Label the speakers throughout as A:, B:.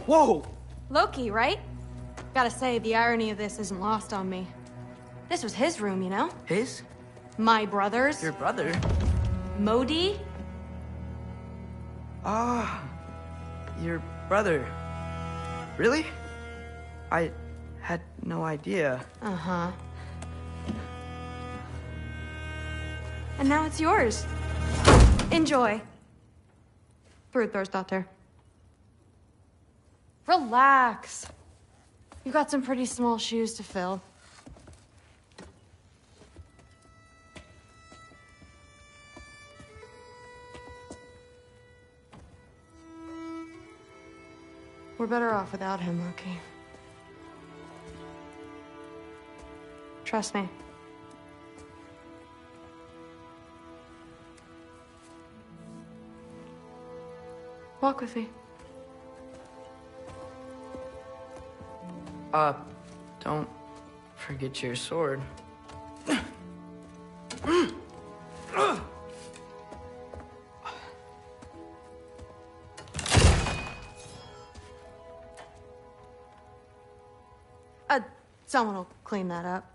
A: Whoa!
B: Loki, right? Gotta say, the irony of this isn't lost on me. This was his room, you know?
A: His?
B: My brother's.
A: Your brother?
B: Modi?
A: Ah, your brother. Really? I had no idea.
B: Uh-huh. And now it's yours. Enjoy. Brudthorstdotter. Relax. You got some pretty small shoes to fill. We're better off without him, Loki. Trust me. Walk with me.
A: Don't forget your sword.
B: Someone will clean that up.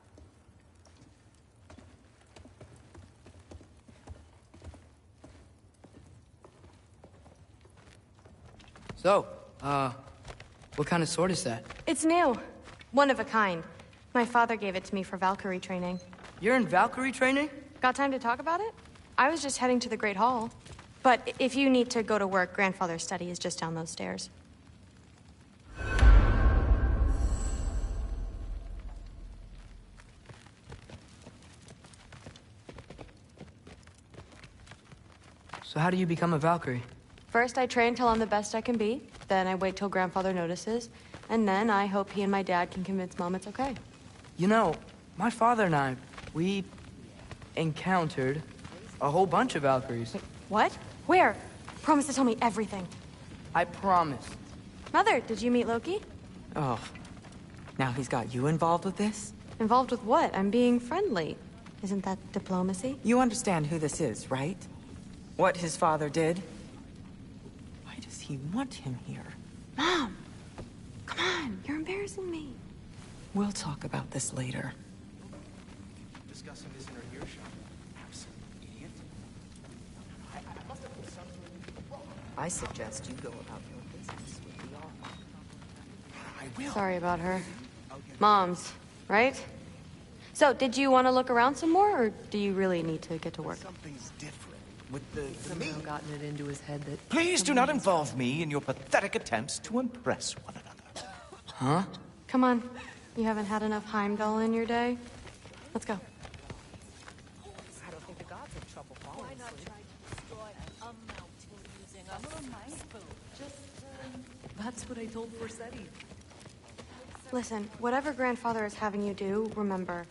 A: So, what kind of sword is that?
B: It's new. One of a kind. My father gave it to me for Valkyrie training.
A: You're in Valkyrie training?
B: Got time to talk about it? I was just heading to the Great Hall. But if you need to go to work, Grandfather's study is just down those stairs.
A: So how do you become a Valkyrie?
B: First, I train till I'm the best I can be. Then I wait till Grandfather notices. And then I hope he and my dad can convince Mom it's okay.
A: You know, my father and I, we encountered a whole bunch of Valkyries.
B: Wait, what? Where? Promise to tell me everything.
A: I promise.
B: Mother, did you meet Loki?
C: Oh, now he's got you involved with this?
B: Involved with what? I'm being friendly. Isn't that diplomacy?
C: You understand who this is, right? What his father did? Why does he want him here?
B: Mom! Come on, you're embarrassing me.
C: We'll talk about this later.
D: Discussing this in her earshot. Absolute idiot. I must have put something wrong.
C: I suggest you go about your business with the office.
D: I will.
B: Sorry about her. Mom's, right? So, did you want to look around some more, or do you really need to get to work?
D: Something's different with the me.
E: Somehow gotten it into his head that...
D: Please do not involve me in your pathetic attempts to impress one another.
A: Huh?
B: Come on. You haven't had enough Heimdall in your day? Let's go.
C: I don't think the gods have trouble falling asleep.
E: That's what I told Forsetti.
B: Listen, whatever Grandfather is having you do, remember,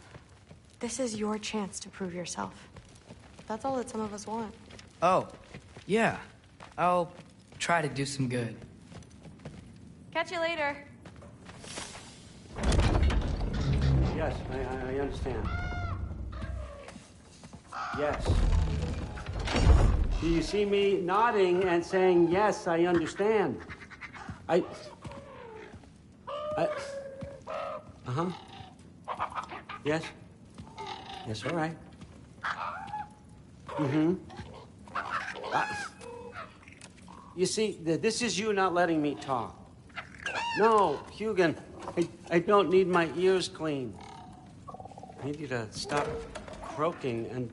B: this is your chance to prove yourself. That's all that some of us want.
A: Oh, yeah. I'll try to do some good.
B: Catch you later.
F: Yes, I understand. Yes. Do you see me nodding and saying, yes, I understand? Uh-huh. Yes? Yes, all right. Mm-hmm. You see, this is you not letting me talk. No, Hugin, I don't need my ears cleaned. I need you to stop croaking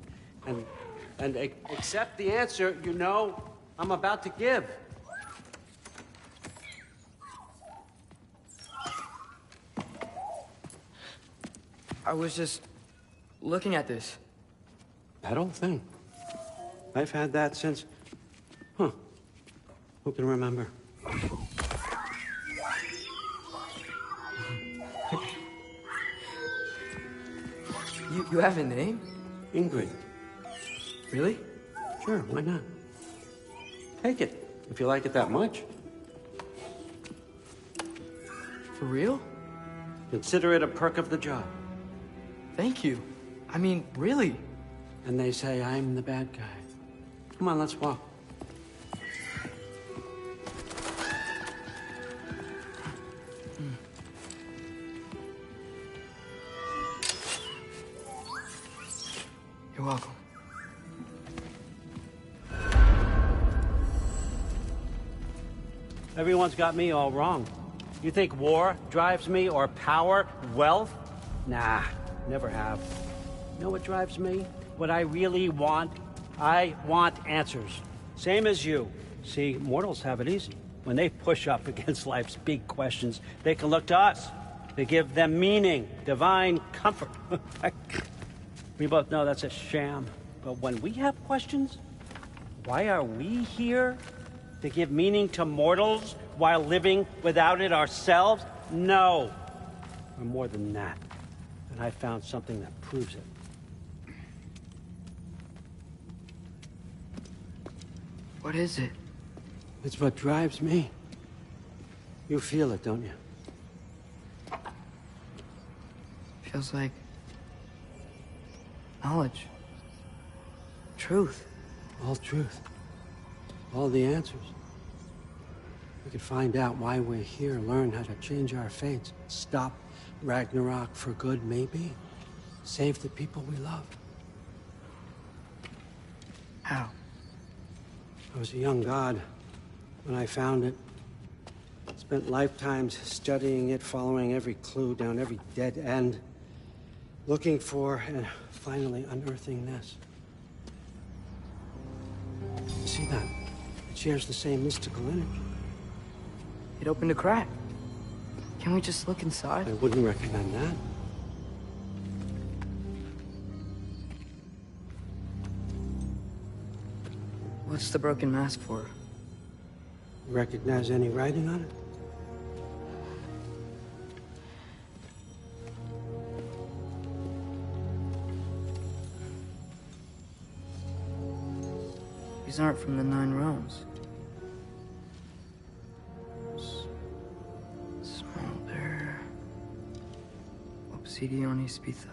F: and accept the answer you know I'm about to give.
A: I was just looking at this.
F: That old thing. I've had that since... Huh. Who can remember?
A: You have a name?
F: Ingrid.
A: Really?
F: Sure, why not? Take it, if you like it that much.
A: For real?
F: Consider it a perk of the job.
A: Thank you. I mean, really.
F: And they say I'm the bad guy. Come on, let's walk.
A: You're welcome.
F: Everyone's got me all wrong. You think war drives me, or power, wealth? Nah, never have. You know what drives me? What I really want? I want answers. Same as you. See, mortals have it easy. When they push up against life's big questions, they can look to us. They give them meaning, divine comfort. We both know that's a sham. But when we have questions, why are we here? To give meaning to mortals while living without it ourselves? No. We're more than that. And I found something that proves it.
A: What is it?
F: It's what drives me. You feel it, don't you?
A: Feels like knowledge. Truth.
F: All truth. All the answers. We could find out why we're here, learn how to change our fates, stop ragnarok for good, maybe. Save the people we love.
A: How?
F: I was a young god when I found it. Spent lifetimes studying it, following every clue down every dead end, looking for and finally unearthing this. You see that? It shares the same mystical energy.
A: It opened a crack. Can we just look inside?
F: I wouldn't recommend that.
A: What's the broken mask for?
F: Recognize any writing on it?
A: These aren't from the Nine Realms. Smolder. Obsidion Ispitha.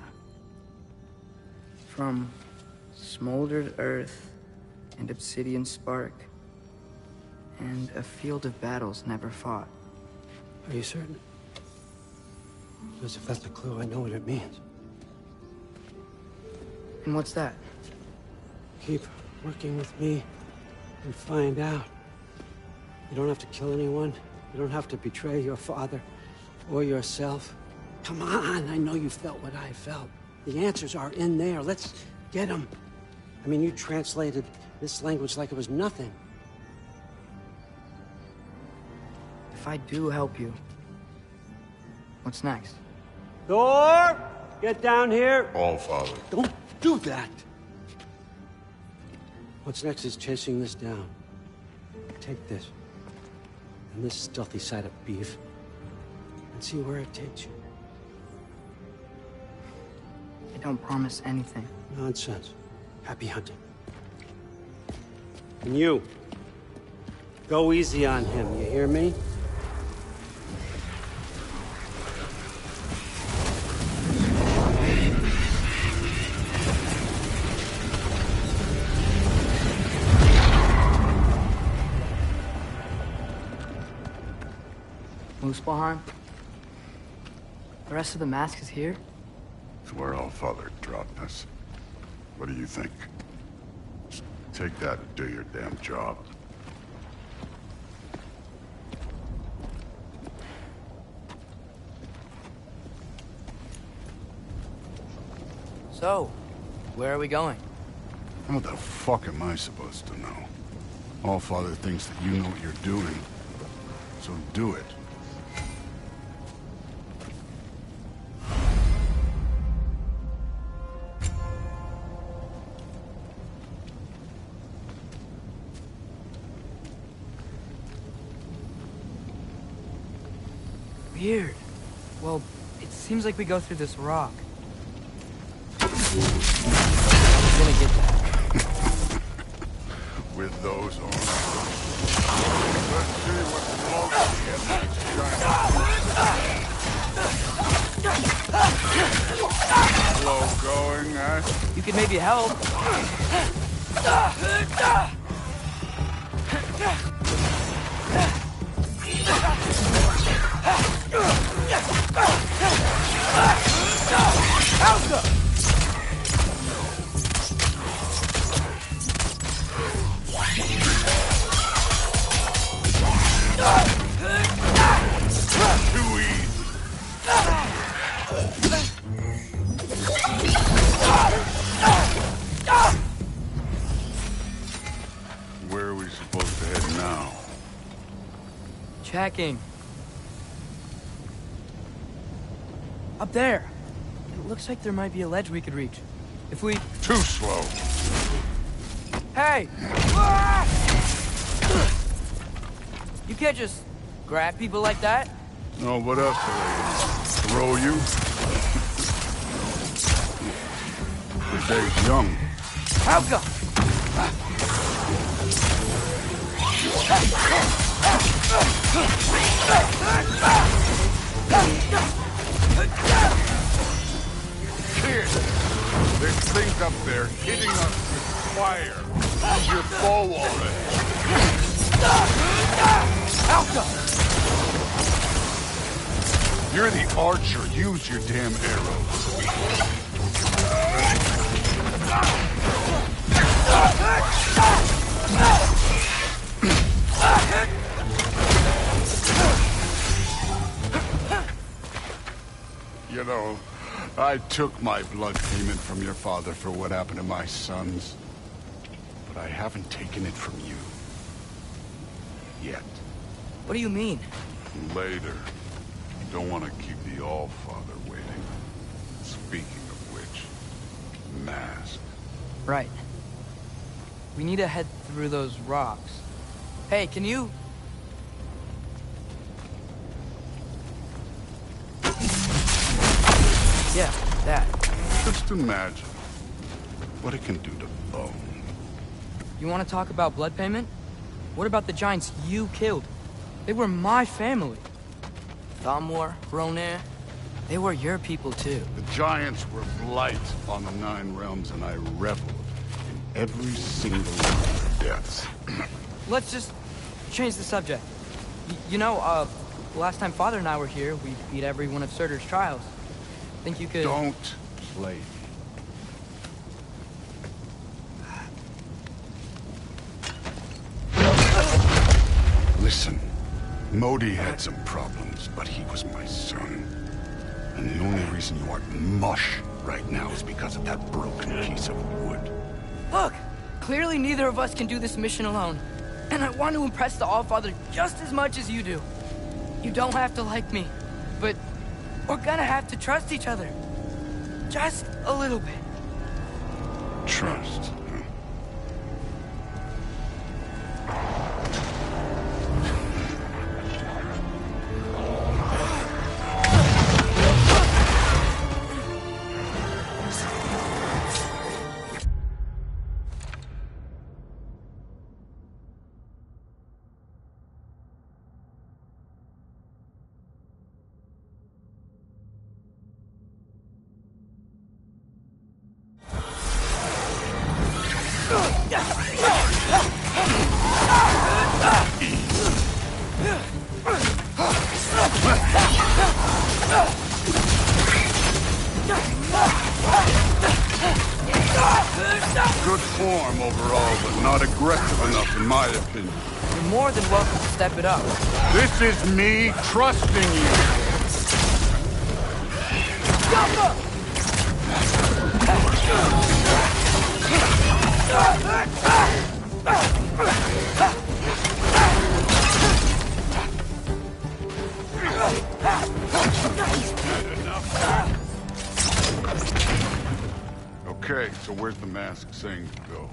A: From smoldered earth and obsidian spark. And a field of battles never fought.
F: Are you certain? Because if that's a clue, I know what it means.
A: And what's that?
F: Keep working with me and find out. You don't have to kill anyone. You don't have to betray your father or yourself. Come on, I know you felt what I felt. The answers are in there. Let's get them. I mean, you translated this language like it was nothing.
A: If I do help you, what's next?
F: Thor! Get down here!
G: All father.
F: Don't do that! What's next is chasing this down. Take this. And this stealthy side of beef. And see where it takes you.
A: I don't promise anything.
F: Nonsense. Happy hunting. And you. Go easy on him, you hear me?
A: Muspelheim? The rest of the mask is here?
G: It's where all father dropped us. What do you think? Just take that and do your damn job.
A: So, where are we going?
G: And what the fuck am I supposed to know? All father thinks that you know what you're doing. So do it.
A: Weird. Well, it seems like we go through this rock. I'm gonna get that.
G: With those arms. Let's see what Loki and that shiny flow going, eh?
A: You could maybe help. Checking. Up there. It looks like there might be a ledge we could reach. If we...
G: Too slow.
A: Hey! You can't just grab people like that.
G: No, what else do they throw you? The day's young.
A: How come?
G: Kid, there's things up there hitting us with fire. Use your bow already.
A: Alka!
G: You're the archer. Use your damn arrows. You know, I took my blood payment from your father for what happened to my sons. But I haven't taken it from you. Yet.
A: What do you mean?
G: Later. Don't want to keep the All-Father waiting. Speaking of which, mask.
A: Right. We need to head through those rocks. Hey, can you... Yeah, that.
G: Just imagine what it can do to bone.
A: You want to talk about blood payment? What about the giants you killed? They were my family. Thamur, Ronair, they were your people too.
G: The giants were blight on the Nine Realms, and I reveled in every single one of their deaths.
A: Let's just change the subject. You know, last time Father and I were here, we beat every one of Surtur's trials. Think you could...
G: Don't play me. Listen, Modi had some problems, but he was my son. And the only reason you aren't mush right now is because of that broken piece of wood.
A: Look! Clearly neither of us can do this mission alone. And I want to impress the All-Father just as much as you do. You don't have to like me, but we're gonna have to trust each other. Just a little bit.
G: Trust, huh? Good form overall, but not aggressive enough in my opinion.
A: You're more than welcome to step it up.
G: This is me trusting you. Okay, so where's the mask saying to go?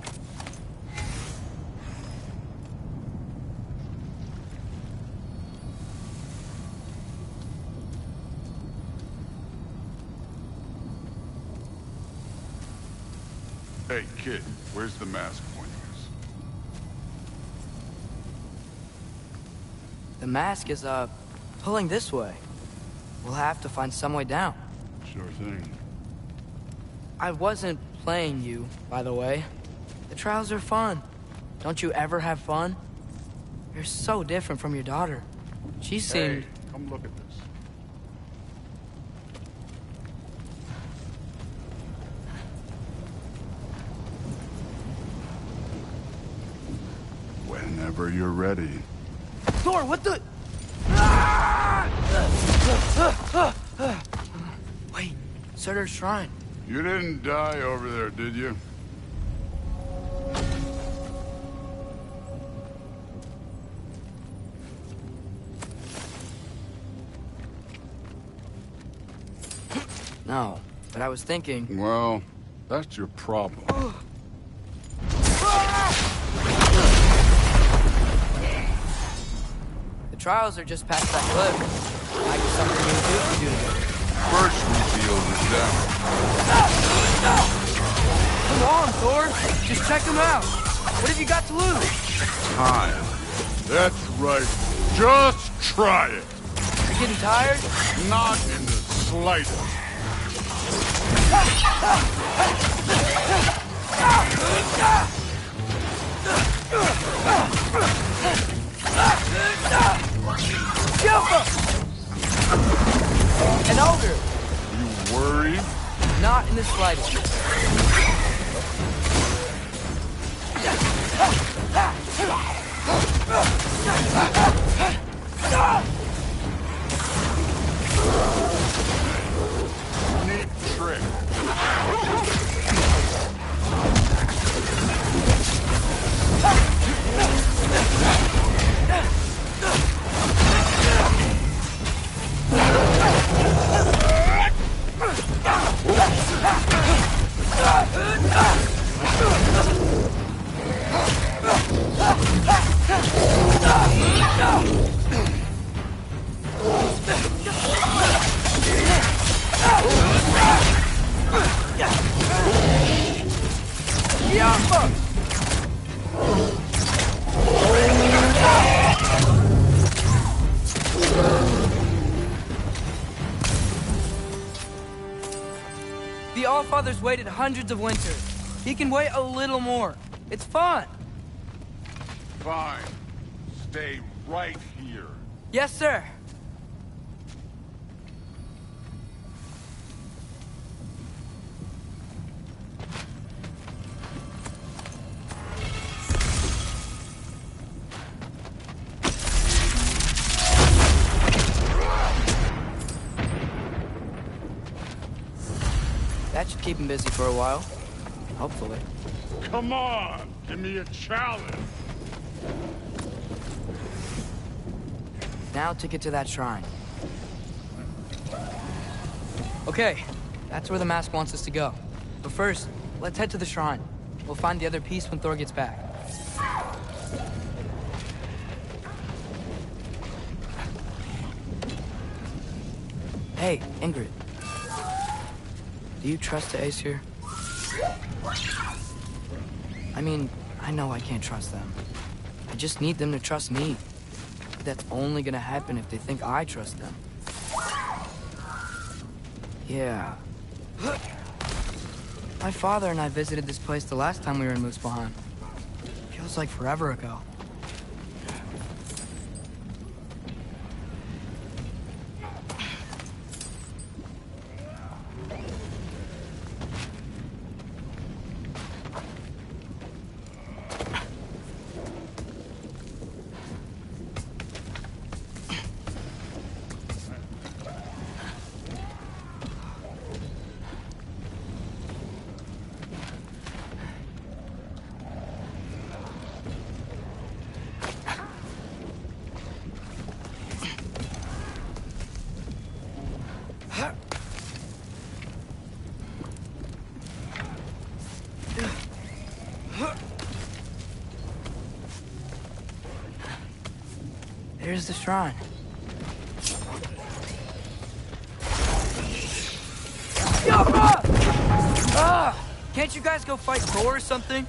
G: Hey, kid, where's the mask pointing us?
A: The mask is, pulling this way. We'll have to find some way down.
G: Sure thing.
A: I wasn't playing you, by the way. The trials are fun. Don't you ever have fun? You're so different from your daughter. She seemed...
G: Hey, come look at this. Whenever you're ready.
A: Thor, what the... Wait, Surtur's shrine.
G: You didn't die over there, did you?
A: No, but I was thinking...
G: Well, that's your problem.
A: The trials are just past that cliff. Might be something you can do.
G: First we deal with them.
A: Come on, Thor! Just check them out! What have you got to lose?
G: Time. That's right. Just try it.
A: You getting tired?
G: Not in the slightest.
A: Jumper! An ogre!
G: You worried?
A: Not in the slightest.
G: Neat trick.
A: The Allfather's waited hundreds of winters. He can wait a little more. It's fun.
G: Fine. Stay right here.
A: Yes, sir. That should keep him busy for a while. Hopefully.
G: Come on! Give me a challenge!
A: Now to get to that shrine. Okay, that's where the mask wants us to go. But first, let's head to the shrine. We'll find the other piece when Thor gets back. Hey, Ingrid. Do you trust the Ace here? I mean, I know I can't trust them. I just need them to trust me. That's only gonna happen if they think I trust them. Yeah. My father and I visited this place the last time we were in Muspelheim. Feels like forever ago. There's the shrine. Can't you guys go fight Thor or something?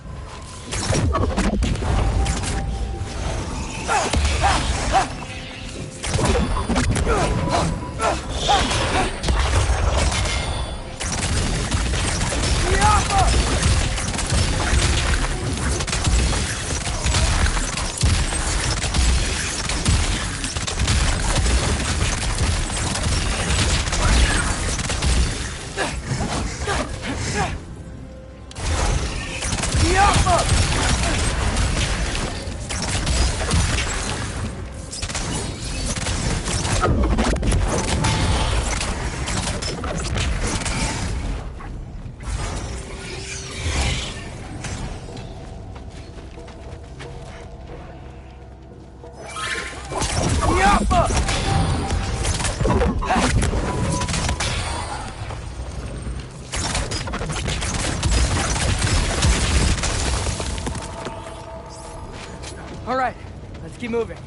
A: All right, let's keep moving.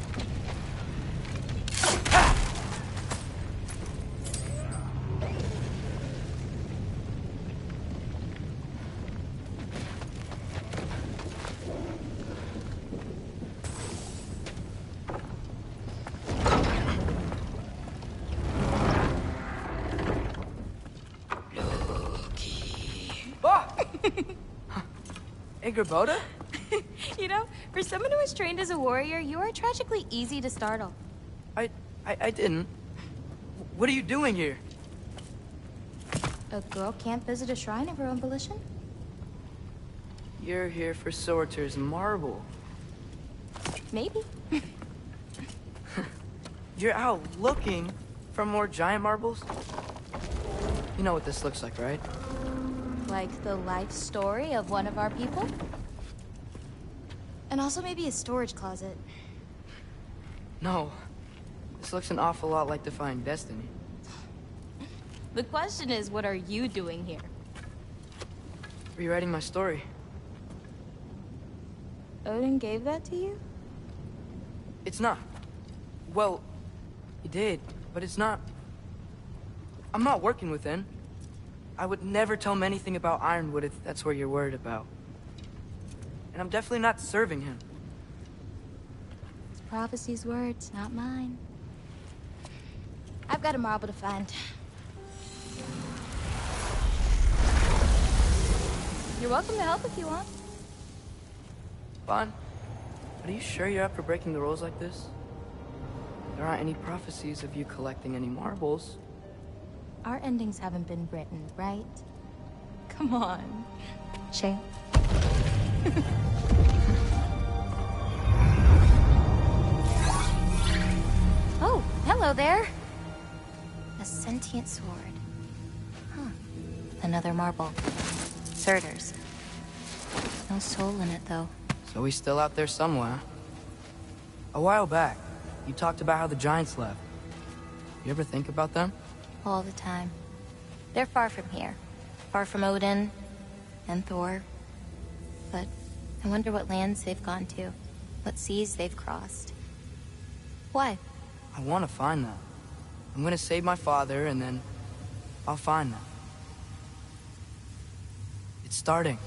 A: Boda?
H: You know, for someone who was trained as a warrior, you are tragically easy to startle.
A: I didn't. What are you doing here?
H: A girl can't visit a shrine of her own volition?
A: You're here for Sorter's marble.
H: Maybe.
A: You're out looking for more giant marbles? You know what this looks like, right?
H: Like the life story of one of our people? And also maybe a storage closet.
A: No. This looks an awful lot like Defying Destiny.
H: The question is, what are you doing here?
A: Rewriting my story.
H: Odin gave that to you?
A: It's not. Well, he did, but it's not. I'm not working with him. I would never tell him anything about Ironwood if that's what you're worried about. And I'm definitely not serving him.
H: It's prophecy's words, not mine. I've got a marble to find. You're welcome to help if you want.
A: Bon, but are you sure you're up for breaking the rules like this? There aren't any prophecies of you collecting any marbles.
H: Our endings haven't been written, right? Come on. Shay. Oh, hello there. A sentient sword. Huh. Another marble. Surtur's. No soul in it, though.
A: So he's still out there somewhere. A while back, you talked about how the giants left. You ever think about them?
H: All the time. They're far from here. Far from Odin and Thor. But I wonder what lands they've gone to. What seas they've crossed. Why?
A: I want to find them. I'm gonna save my father, and then I'll find them. It's starting.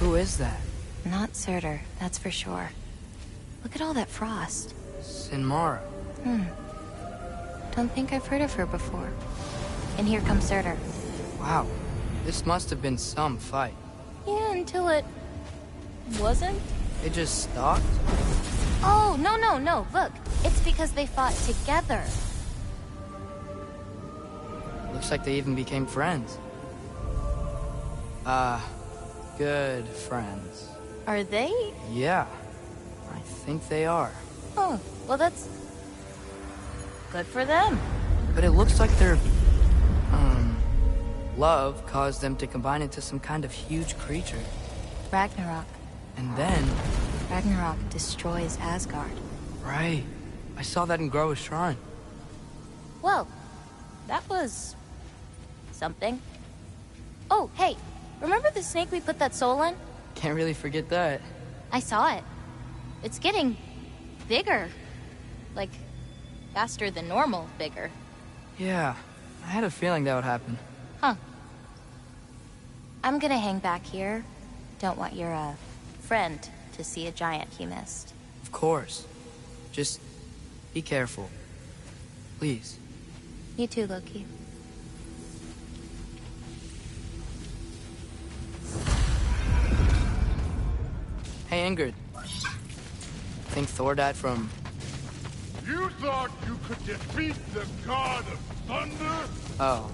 A: Who is that?
H: Not Surtur, that's for sure. Look at all that frost.
A: Sinmara.
H: Don't think I've heard of her before. And here comes Surtur.
A: Wow. This must have been some fight.
H: Yeah, until it... wasn't?
A: They just stalked?
H: Oh, no. Look, it's because they fought together.
A: Looks like they even became friends. Good friends.
H: Are they?
A: Yeah. I think they are.
H: Oh, well that's... good for them.
A: But it looks like their... love caused them to combine into some kind of huge creature.
H: Ragnarok.
A: And then...
H: Ragnarok destroys Asgard.
A: Right. I saw that in Groa's shrine.
H: Well, that was... something. Oh, hey, remember the snake we put that soul in?
A: Can't really forget that.
H: I saw it. It's getting... bigger. Like, faster than normal bigger.
A: Yeah, I had a feeling that would happen.
H: Huh. I'm gonna hang back here. Don't want your, friend to see a giant he missed.
A: Of course. Just be careful. Please.
H: You too, Loki.
A: Hey, Ingrid. Think Thor died from...
G: You thought you could defeat the god of thunder?
A: Oh.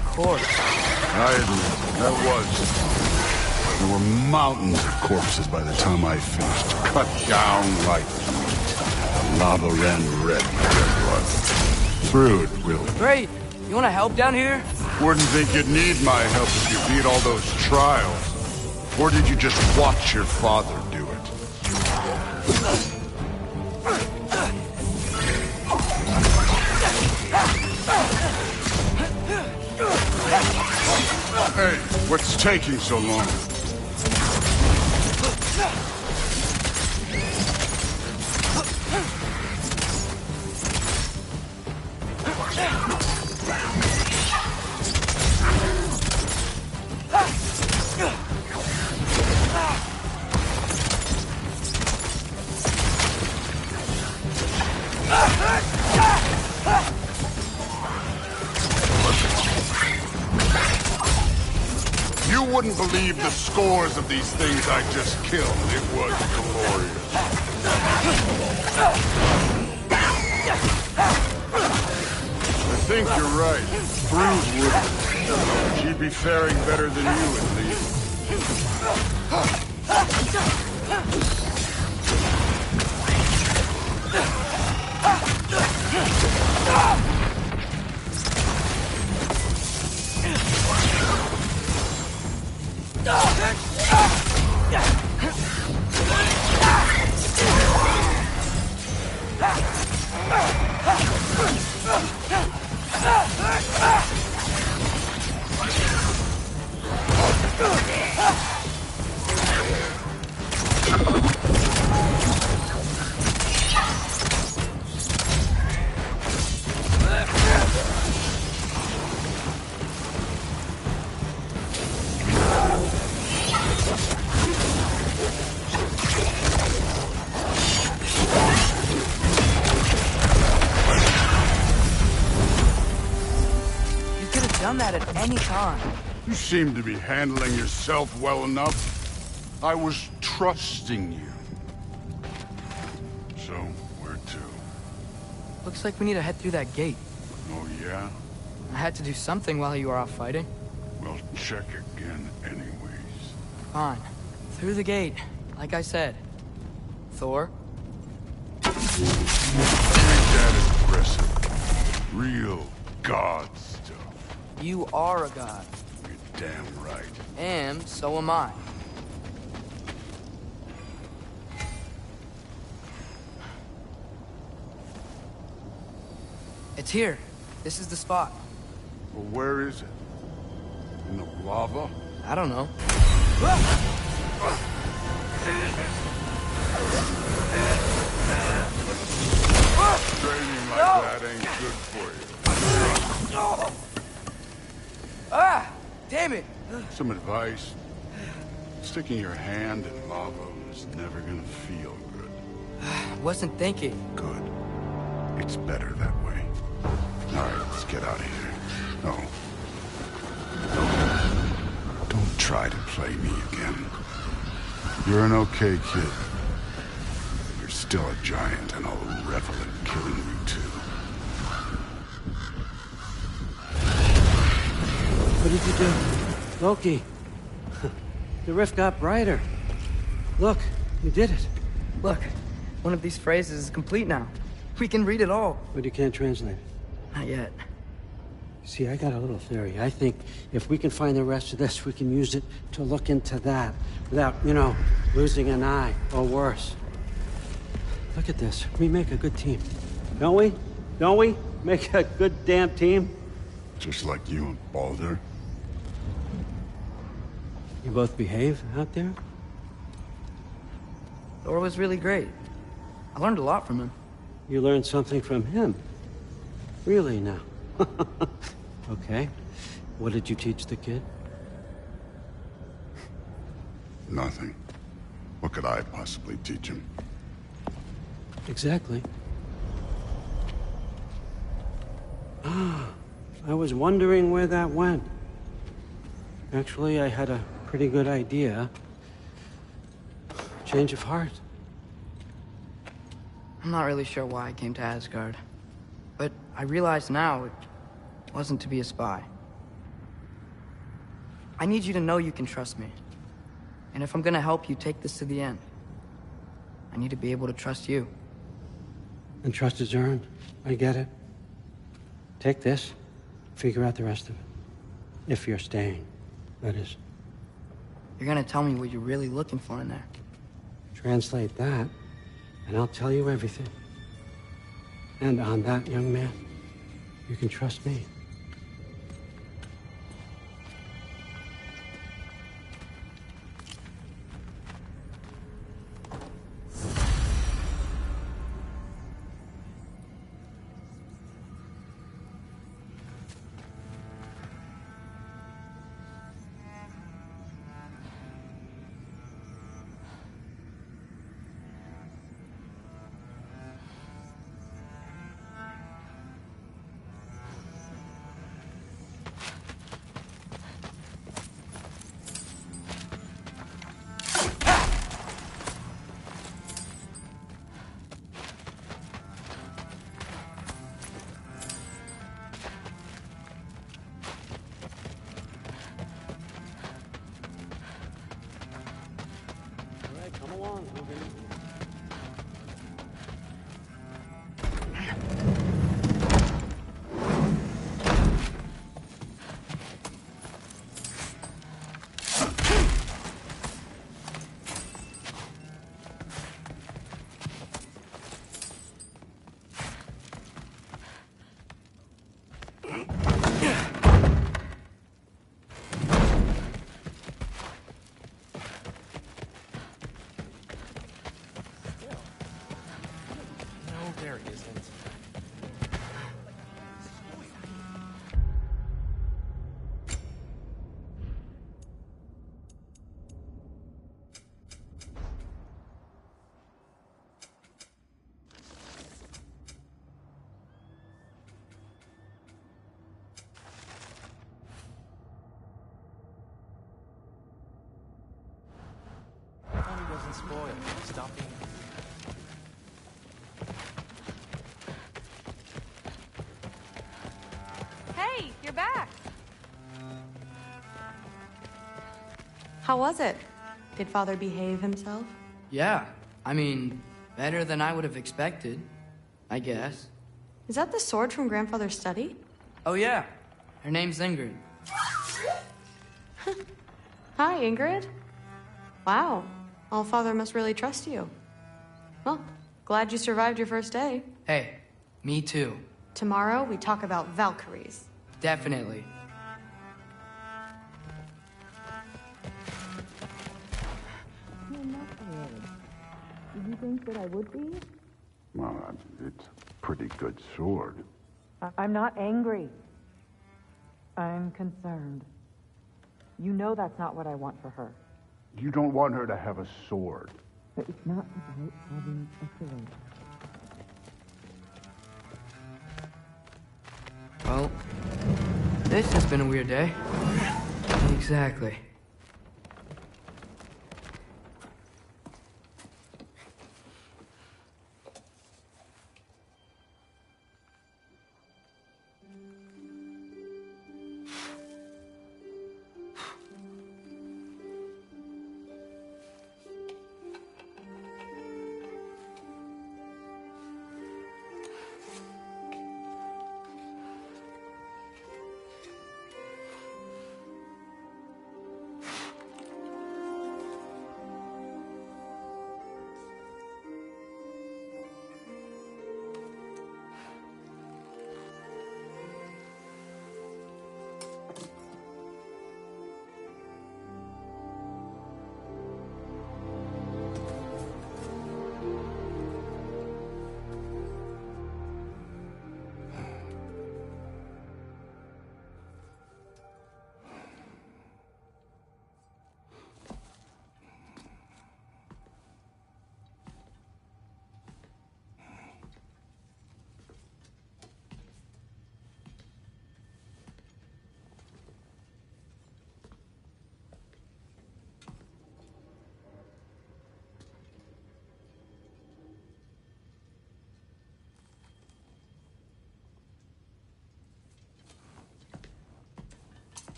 A: Of course.
G: I admit, that was. There were mountains of corpses by the time I finished, cut down like meat. The lava ran red with their blood. Through it, really.
A: Great. You want to help down here?
G: Wouldn't think you'd need my help if you beat all those trials. Or did you just watch your father do it? Hey, what's taking so long? You wouldn't believe the scores of these things I just killed. It was glorious. I think you're right. Brood wouldn't. She'd be faring better than you, at least.
A: Done that at any time.
G: You seem to be handling yourself well enough. I was trusting you. So, where to?
A: Looks like we need to head through that gate.
G: Oh, yeah?
A: I had to do something while you were off fighting.
G: Well, check again anyways.
A: Fine. Through the gate, like I said. Thor?
G: Ain't that impressive? Real god stuff.
A: You are a god.
G: You're damn right.
A: And so am I. It's here. This is the spot.
G: Well, where is it? In the lava?
A: I don't know.
G: Training like that ain't good for you.
A: Ah! Damn it!
G: Some advice. Sticking your hand in lava is never gonna feel good.
A: Wasn't thinking.
G: Good. It's better that way. Alright, let's get out of here. No. Don't try to play me again. You're an okay kid. But you're still a giant, and I'll revel in killing you too.
F: What did you do? Loki. The rift got brighter. Look, you did it.
A: Look, one of these phrases is complete now. We can read it all.
F: But you can't translate it.
A: Not yet.
F: See, I got a little theory. I think if we can find the rest of this, we can use it to look into that without, losing an eye or worse. Look at this. We make a good team. Don't we? Don't we? Make a good damn team?
G: Just like you and Baldur.
F: You both behave out there?
A: Thor was really great. I learned a lot from him.
F: You learned something from him? Really now? Okay. What did you teach the kid?
G: Nothing. What could I possibly teach him?
F: Exactly. I was wondering where that went. Actually, I had a pretty good idea. Change of heart.
A: I'm not really sure why I came to Asgard. But I realize now it wasn't to be a spy. I need you to know you can trust me. And if I'm gonna help you take this to the end, I need to be able to trust you.
F: And trust is earned. I get it. Take this, figure out the rest of it. If you're staying, that is.
A: You're gonna tell me what you're really looking for in there.
F: Translate that, and I'll tell you everything. And on that, young man, you can trust me. Come along, Hogan.
D: No, there isn't. Honey doesn't spoil. Stop being...
B: Hey, you're back. How was it? Did Father behave himself?
A: Yeah, I mean, better than I would have expected, I guess.
B: Is that the sword from Grandfather's study?
A: Oh yeah, her name's Ingrid.
B: Hi, Ingrid. Wow, All-Father must really trust you. Well, glad you survived your first day.
A: Hey, me too.
B: Tomorrow, we talk about Valkyries.
A: Definitely.
I: Did you think that I would be?
G: Well, it's a pretty good sword.
I: I'm not angry. I'm concerned. You know that's not what I want for her.
G: You don't want her to have a sword.
I: But it's not about having a sword.
A: Well, this has been a weird day. Exactly.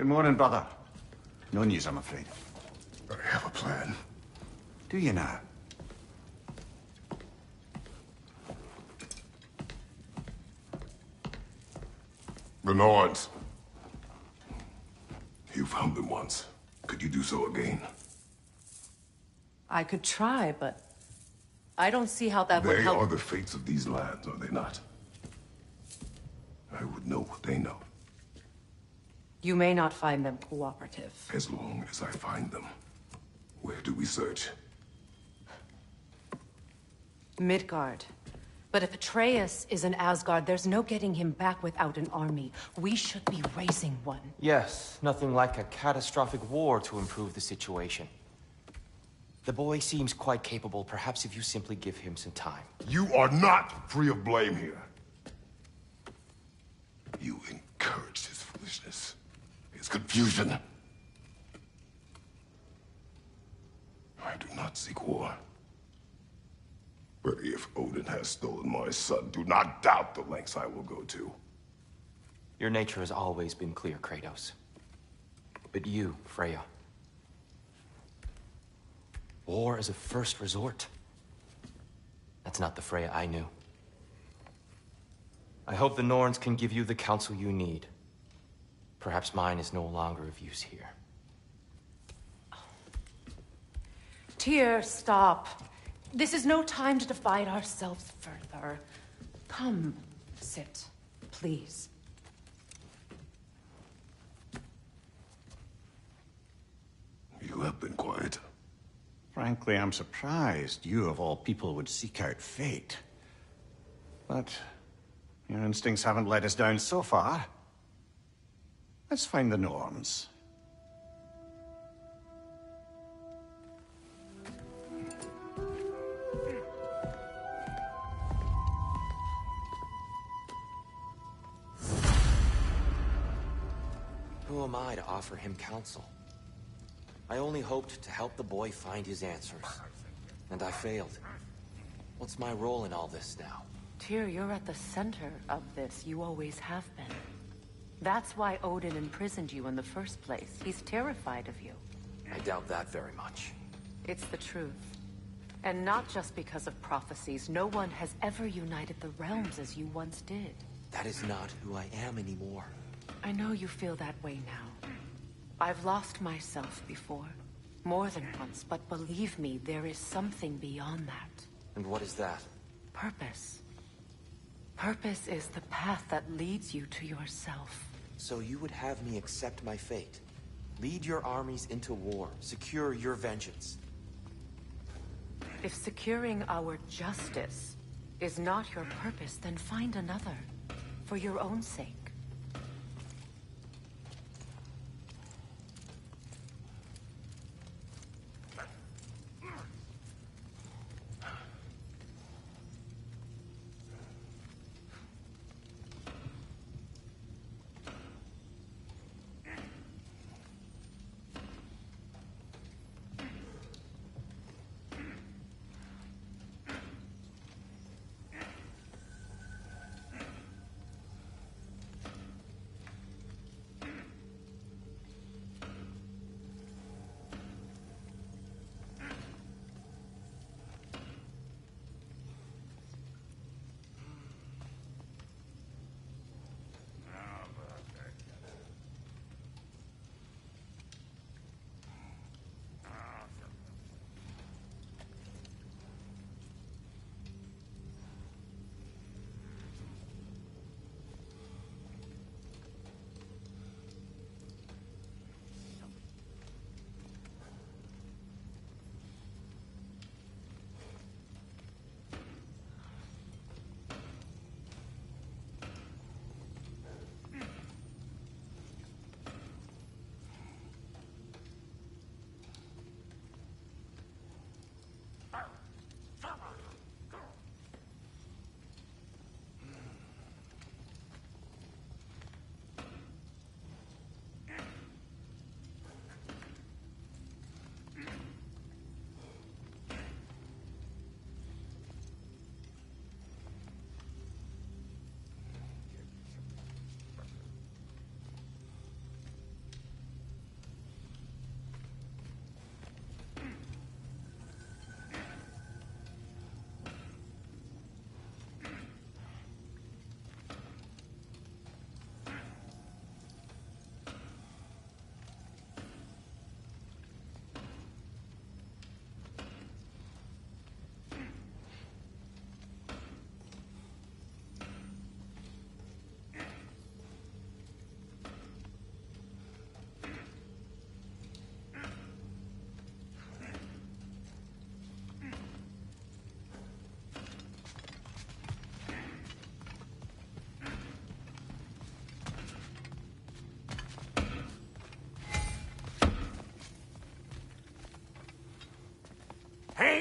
J: Good morning, brother. No news, I'm afraid.
G: I have a plan.
J: Do you now?
K: The Norns. You found them once. Could you do so again?
E: I could try, but I don't see how that would
K: They
E: help.
K: are the fates of these lands, are they not? I would know what they know,
E: You may not find them cooperative.
K: as long as I find them. Where do we search?
E: Midgard. But if Atreus is in Asgard, there's no getting him back without an army. We should be raising one.
D: Yes, nothing like a catastrophic war to improve the situation. The boy seems quite capable. Perhaps if you simply give him some time.
K: You are not free of blame here. You encouraged his foolishness, his confusion. I do not seek war. But if Odin has stolen my son, do not doubt the lengths I will go to.
D: Your nature has always been clear, Kratos. But you, Freya. War is a first resort. That's not the Freya I knew. I hope the Norns can give you the counsel you need. Perhaps mine is no longer of use here.
E: Tyr, stop. This is no time to divide ourselves further. Come, sit, please.
K: You have been quiet.
J: Frankly, I'm surprised you, of all people, would seek out fate. But your instincts haven't let us down so far. Let's find the Norns.
D: Who am I to offer him counsel? I only hoped to help the boy find his answers. And I failed. What's my role in all this now?
E: Tyr, you're at the center of this. You always have been. That's why Odin imprisoned you in the first place. He's terrified of you.
D: I doubt that very much.
E: It's the truth. And not just because of prophecies. No one has ever united the realms as you once did.
D: That is not who I am anymore.
E: I know you feel that way now. I've lost myself before. More than once, but believe me, there is something beyond that.
D: And what is that?
E: Purpose. Purpose is the path that leads you to yourself.
D: So you would have me accept my fate? Lead your armies into war, secure your vengeance.
E: If securing our justice is not your purpose, then find another. For your own sake.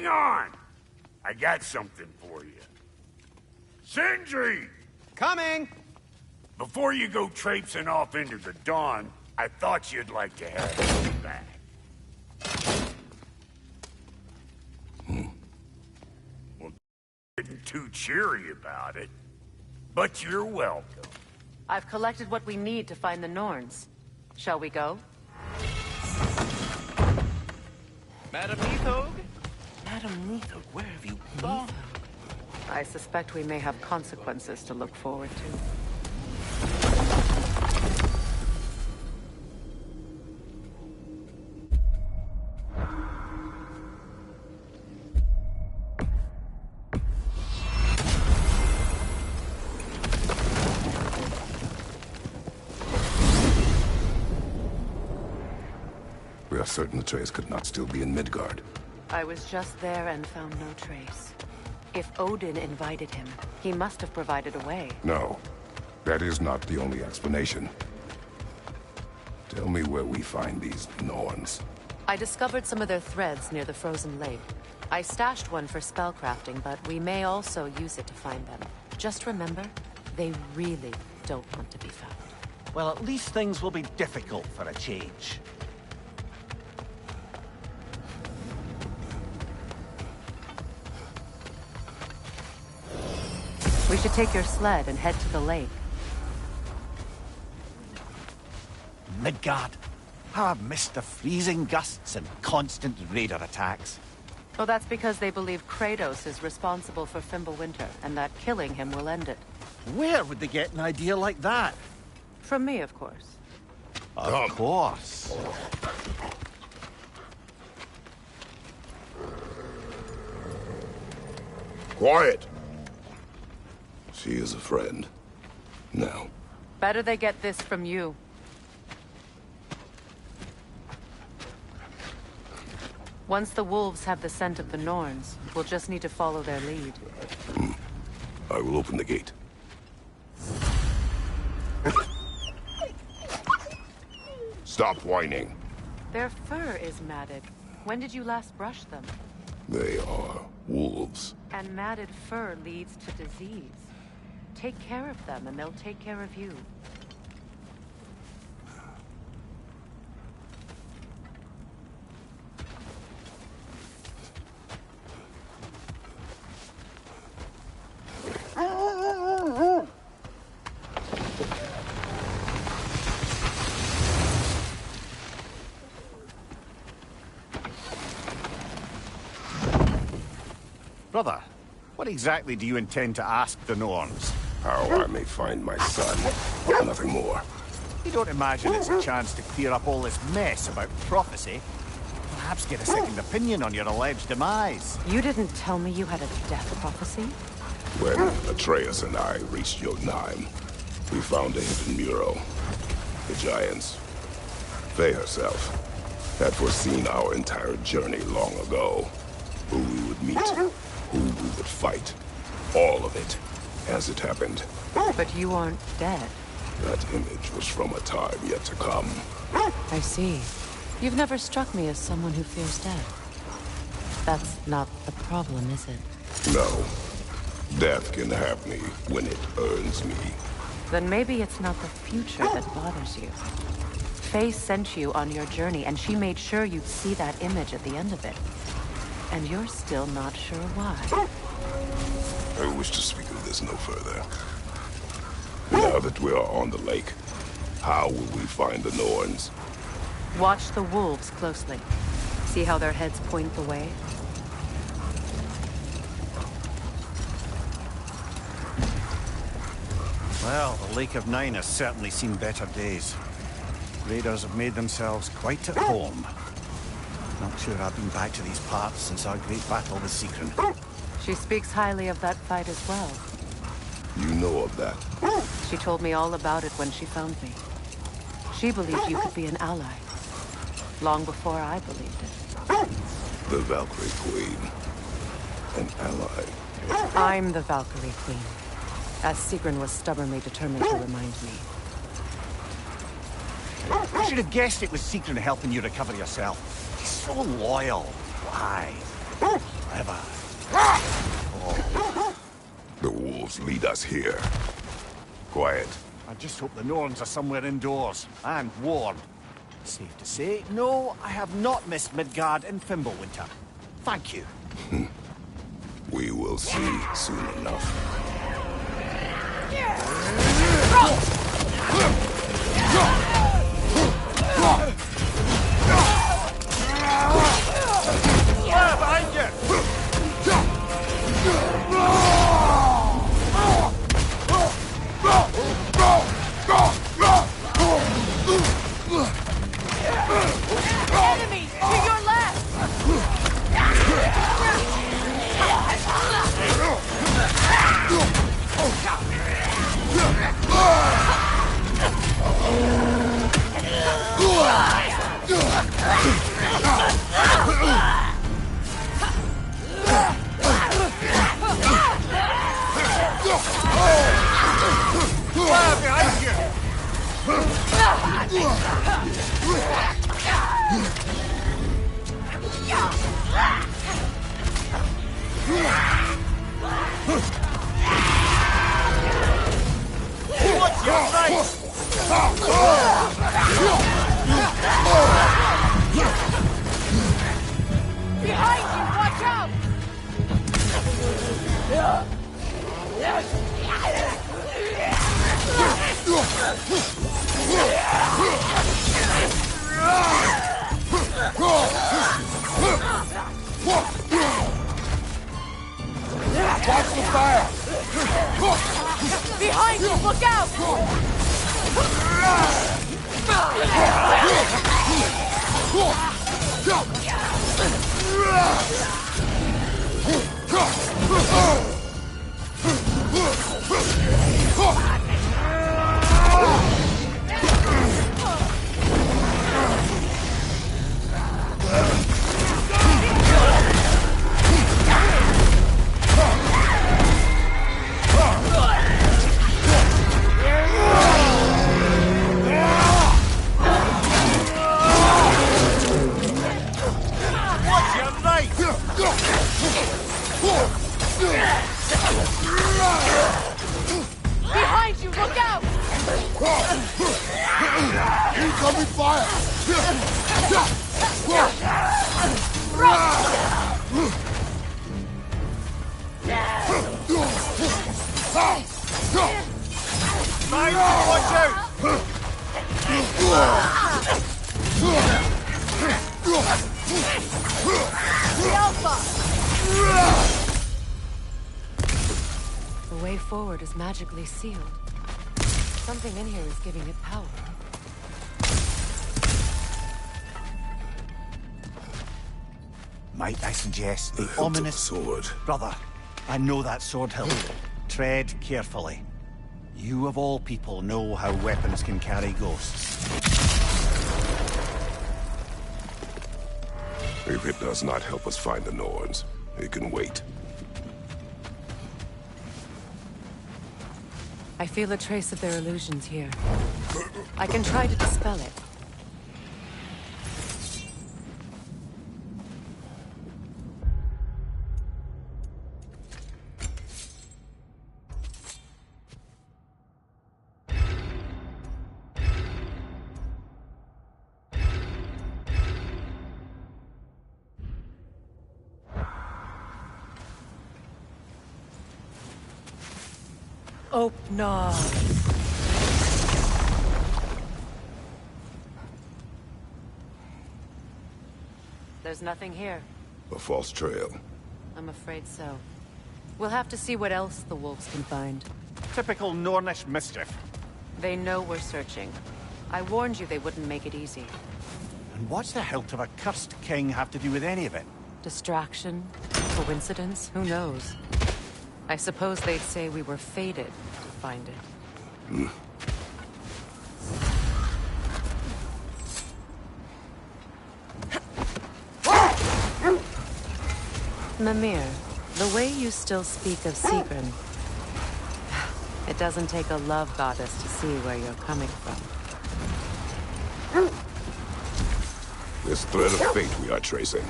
L: Hang on! I got something for you. Sindri!
J: Coming!
L: Before you go traipsing off into the dawn, I thought you'd like to have it back. Well, isn't too cheery about it, but you're welcome.
E: I've collected what we need to find the Norns. Shall we go?
M: Madam Neathog? Madam Neathog, where have you gone?
E: I suspect we may have consequences to look forward to.
K: We are certain the trace could not still be in Midgard.
E: I was just there and found no trace. If Odin invited him, he must have provided a way.
K: No, that is not the only explanation. Tell me where we find these Norns.
E: I discovered some of their threads near the frozen lake. I stashed one for spellcrafting, but we may also use it to find them. Just remember, they really don't want to be found.
M: Well, at least things will be difficult for a change.
E: We should take your sled and head to the lake.
M: Midgard. How I've missed the freezing gusts and constant raider attacks.
E: Well, that's because they believe Kratos is responsible for Fimbulwinter, and that killing him will end it.
M: Where would they get an idea like that?
E: From me, of course.
M: Of course.
K: Quiet! She is a friend. Now.
E: Better they get this from you. Once the wolves have the scent of the Norns, we'll just need to follow their lead.
K: I will open the gate. Stop whining.
E: Their fur is matted. When did you last brush them?
K: They are wolves.
E: And matted fur leads to disease. Take care of them, and they'll take care of you.
J: Brother, what exactly do you intend to ask the Norns?
K: How I may find my son. Nothing more.
J: You don't imagine it's a chance to clear up all this mess about prophecy? Perhaps get a second opinion on your alleged demise.
E: You didn't tell me you had a death prophecy?
K: When Atreus and I reached Jotunheim, we found a hidden mural. The Giants, Faye herself, had foreseen our entire journey long ago. Who we would meet, who we would fight. All of it, as it happened.
E: But you aren't dead.
K: That image was from a time yet to come.
E: I see. You've never struck me as someone who fears death. That's not the problem, is it?
K: No. Death can have me when it earns me.
E: Then maybe it's not the future that bothers you. Faye sent you on your journey, and she made sure you'd see that image at the end of it. And you're still not sure why.
K: I wish to speak of this no further. Now that we are on the lake, how will we find the Norns?
E: Watch the wolves closely. See how their heads point the way?
J: Well, the Lake of Nine has certainly seen better days. Raiders have made themselves quite at home. Not sure I've been back to these parts since our great battle with Sigrun.
E: She speaks highly of that fight as well.
K: You know of that?
E: She told me all about it when she found me. She believed you could be an ally. Long before I believed it.
K: The Valkyrie Queen. An ally.
E: I'm the Valkyrie Queen. As Sigrun was stubbornly determined to remind me.
J: I should have guessed it was Sigrun helping you recover yourself. He's so loyal. Why? Ever.
K: The wolves lead us here. Quiet.
J: I just hope the Norns are somewhere indoors, and warm. Safe to say, no, I have not missed Midgard in Fimbulwinter. Thank you.
K: We will see soon enough.
J: Behind you!
E: Enemies to your left!
J: Behind you! What's your right?
E: Behind you, watch out!
L: Watch the fire!
E: Behind you, look out! Behind you, look out!
L: Incoming fire!
J: Watch out!
E: The Alpha!
N: The way forward is magically sealed. Something in here is giving it power.
J: Might I suggest the
K: hilt of
J: ominous
K: sword.
J: Brother, I know that sword hilt. Tread carefully. You of all people know how weapons can carry ghosts.
K: If it does not help us find the Norns, it can wait.
N: I feel a trace of their illusions here. I can try to dispel it. Oh, no. There's nothing here.
K: A false trail.
N: I'm afraid so. We'll have to see what else the wolves can find.
J: Typical Nornish mischief.
N: They know we're searching. I warned you they wouldn't make it easy.
J: And what's the hilt of a cursed king have to do with any of it?
N: Distraction? Coincidence? Who knows? I suppose they'd say we were fated to find it. Mimir, the way you still speak of Sigrun, it doesn't take a love goddess to see where you're coming from.
K: This thread of fate we are tracing.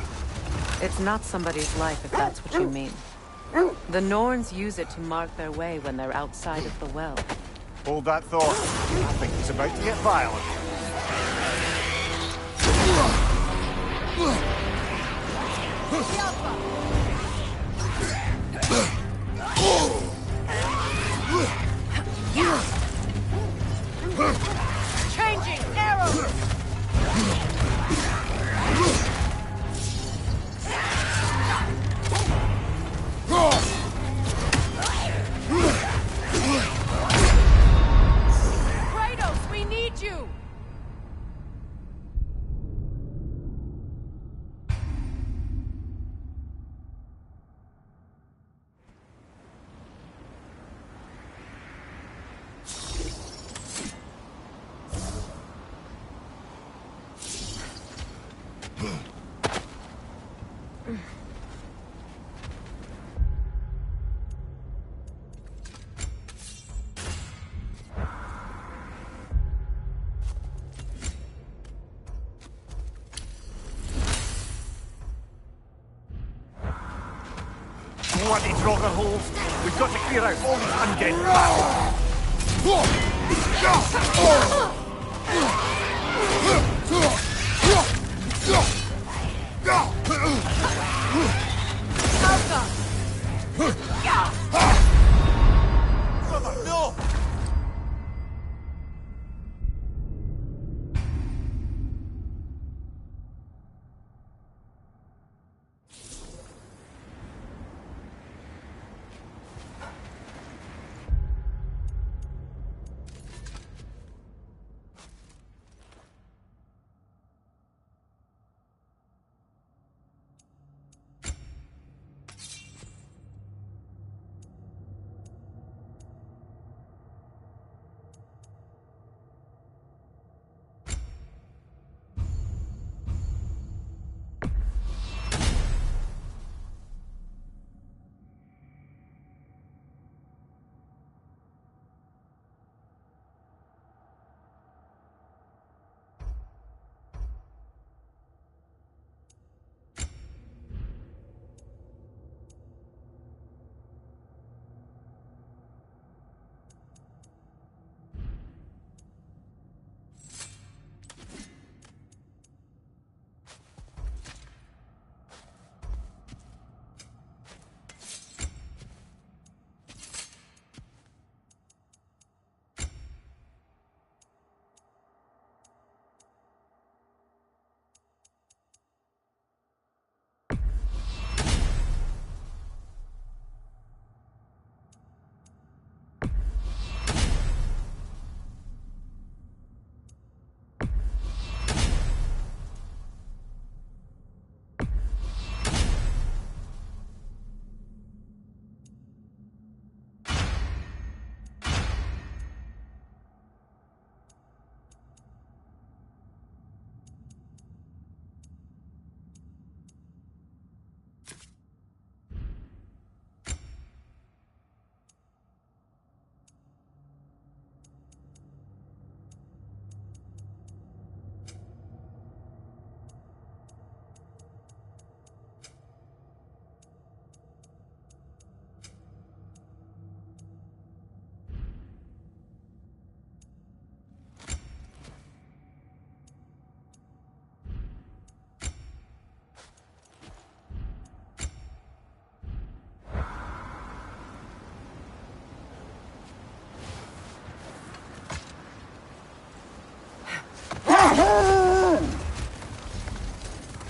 E: It's not somebody's life, if that's what you mean. The Norns use it to mark their way when they're outside of the well.
J: Hold that thought. I think he's about to get violent.
O: Changing arrows! Kratos, we need you!
J: Bloody Draugr holes! We've got to clear out all these undead bastards! Brother, no!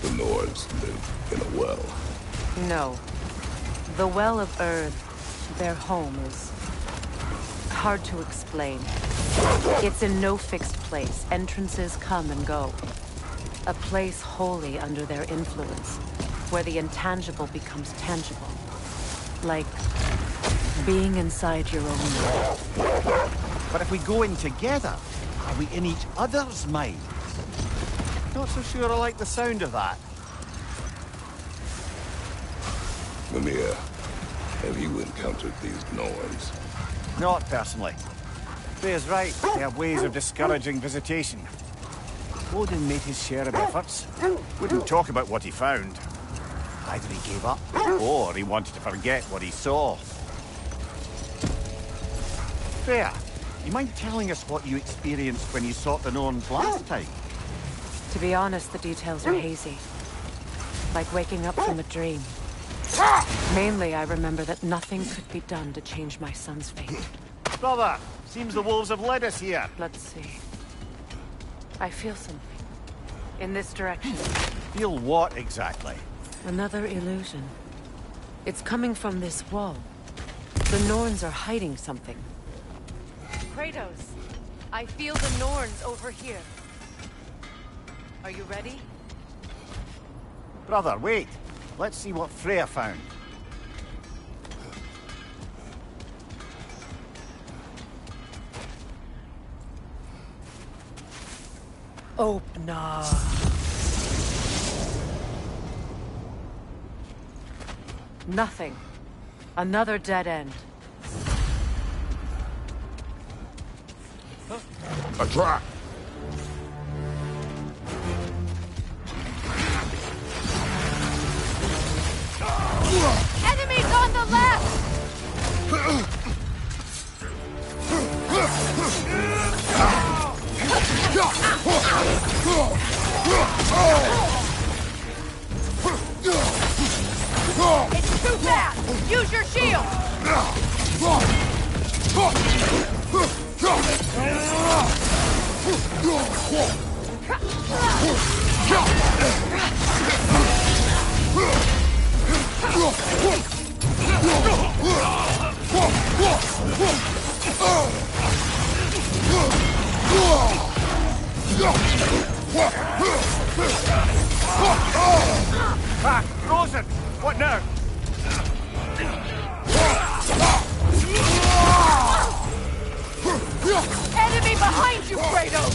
K: The Nords live in a well.
E: No. The Well of Earth, their home, is hard to explain. It's in no fixed place. Entrances come and go. A place wholly under their influence, where the intangible becomes tangible. Like being inside your own mind.
J: But if we go in together, are we in each other's mind? Not so sure I like the sound of that.
K: Mimir, have you encountered these Norns?
J: Not personally. Freya's right. They have ways of discouraging visitation. Odin made his share of efforts. Wouldn't talk about what he found. Either he gave up, or he wanted to forget what he saw. Freya, you mind telling us what you experienced when you sought the Norns last time?
E: To be honest, the details are hazy. Like waking up from a dream. Mainly, I remember that nothing could be done to change my son's fate.
J: Brother, seems the wolves have led us here.
E: Let's see. I feel something. In this direction.
J: Feel what exactly?
E: Another illusion. It's coming from this wall. The Norns are hiding something. Kratos, I feel the Norns over here. Are you ready?
J: Brother, wait. Let's see what Freya found.
E: Open up. Nothing. Another dead end.
K: A trap!
O: Enemies on the left! It's too fast! Use your shield!
J: Ah, frozen! What now?
O: Enemy behind you, Kratos!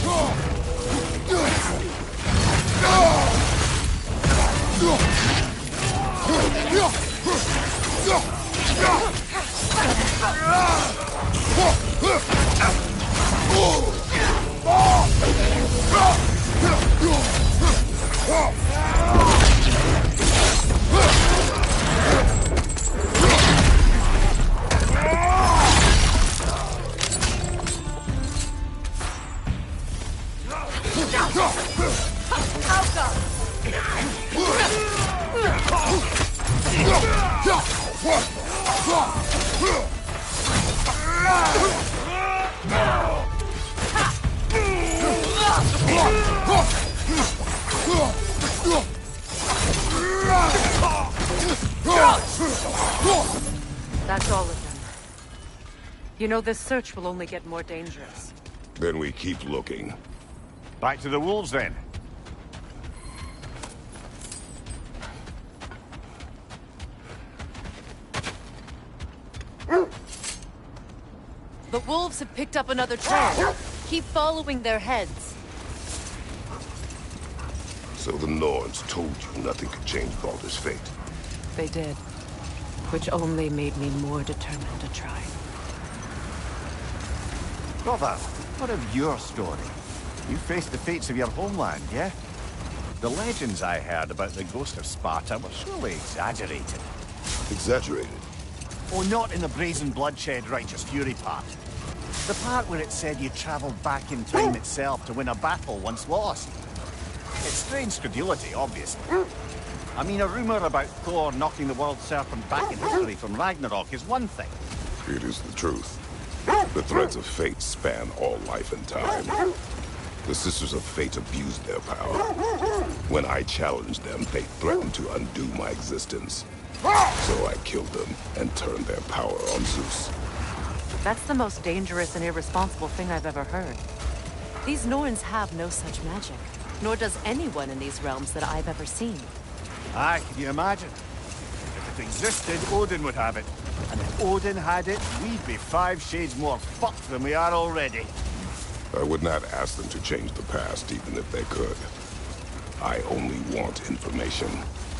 E: That's all of them. You know, this search will only get more dangerous.
K: Then we keep looking.
J: Back to the wolves, then.
E: The wolves have picked up another trail. Keep following their heads.
K: So the Norns told you nothing could change Baldur's fate.
E: They did. Which only made me more determined to try.
J: Brother, what of your story? You faced the fates of your homeland, yeah? The legends I heard about the ghost of Sparta were surely exaggerated.
K: Exaggerated?
J: Oh, not in the brazen bloodshed righteous fury part. The part where it said you travelled back in time itself to win a battle once lost. It's strange credulity, obviously. I mean, a rumour about Thor knocking the world serpent back in history from Ragnarok is one thing.
K: It is the truth. The threads of fate span all life and time. The Sisters of Fate abused their power. When I challenged them, they threatened to undo my existence. So I killed them and turned their power on Zeus.
E: That's the most dangerous and irresponsible thing I've ever heard. These Norns have no such magic, nor does anyone in these realms that I've ever seen.
J: Aye, can you imagine? If it existed, Odin would have it. And if Odin had it, we'd be 5 shades more fucked than we are already.
K: I would not ask them to change the past, even if they could. I only want information.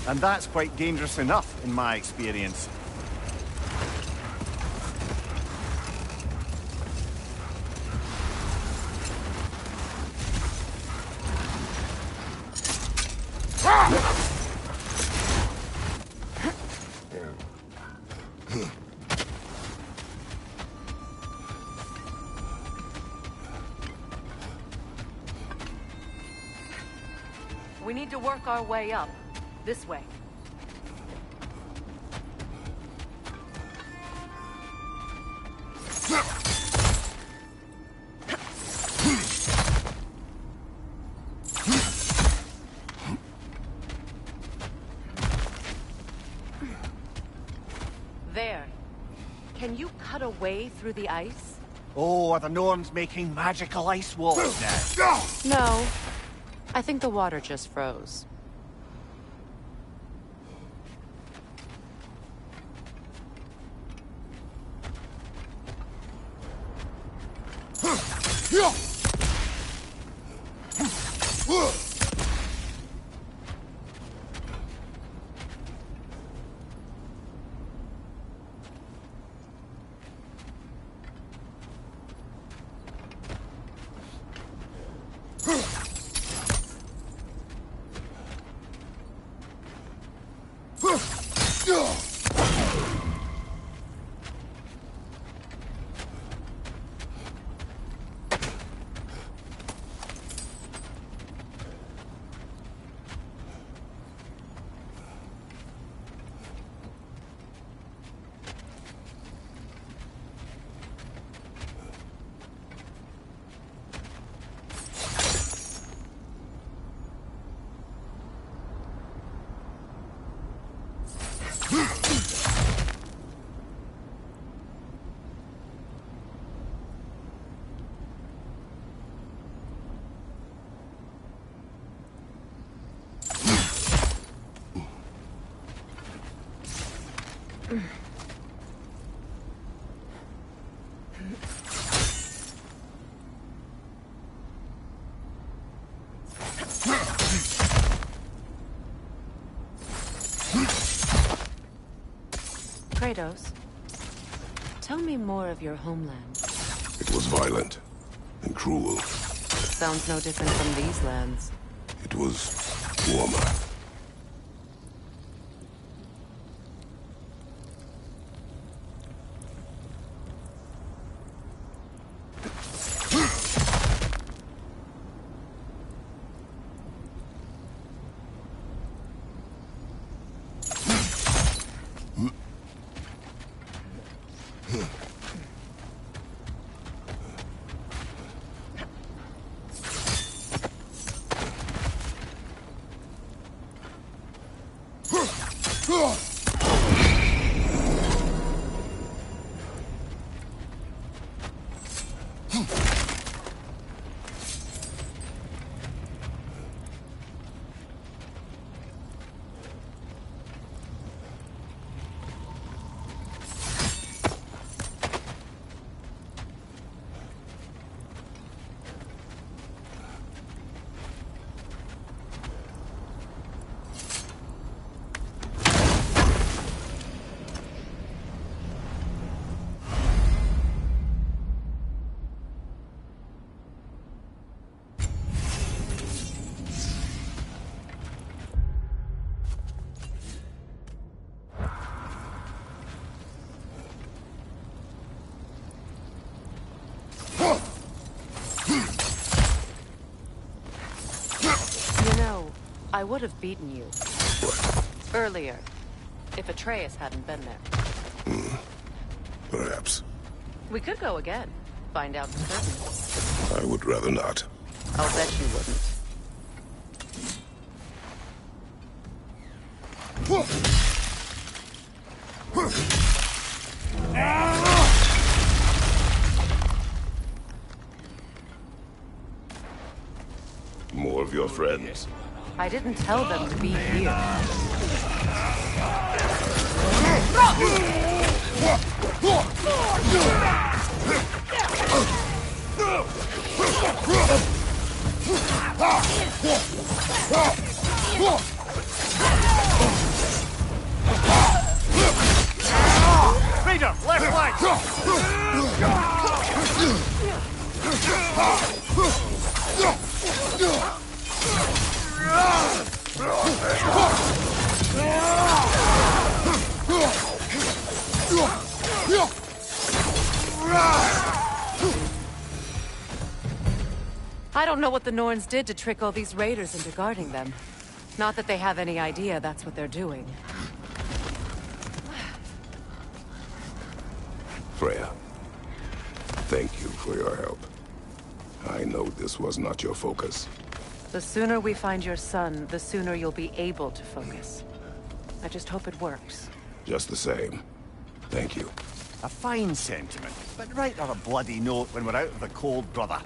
J: And that's quite dangerous enough, in my experience.
E: We need to work our way up. This way. There. Can you cut a way through the ice?
P: Oh, are the Norns making magical ice walls now?
E: No. I think the water just froze. Kratos, tell me more of your homeland.
K: It was violent and cruel.
E: Sounds no different from these lands.
K: It was warmer.
E: I would have beaten you.
K: What?
E: Earlier. If Atreus hadn't been there.
K: Perhaps.
E: We could go again. Find out for certain.
K: I would rather not.
E: I'll bet you wouldn't.
K: More of your friends.
E: I didn't tell them to be here.
P: Vader, left flank!
E: I don't know what the Norns did to trick all these raiders into guarding them.
N: Not that they have any idea that's what they're doing.
K: Freya, thank you for your help. I know this was not your focus.
N: The sooner we find your son, the sooner you'll be able to focus. I just hope it works.
K: Just the same. Thank you.
P: A fine sentiment, but write on a bloody note when we're out of the cold, brother.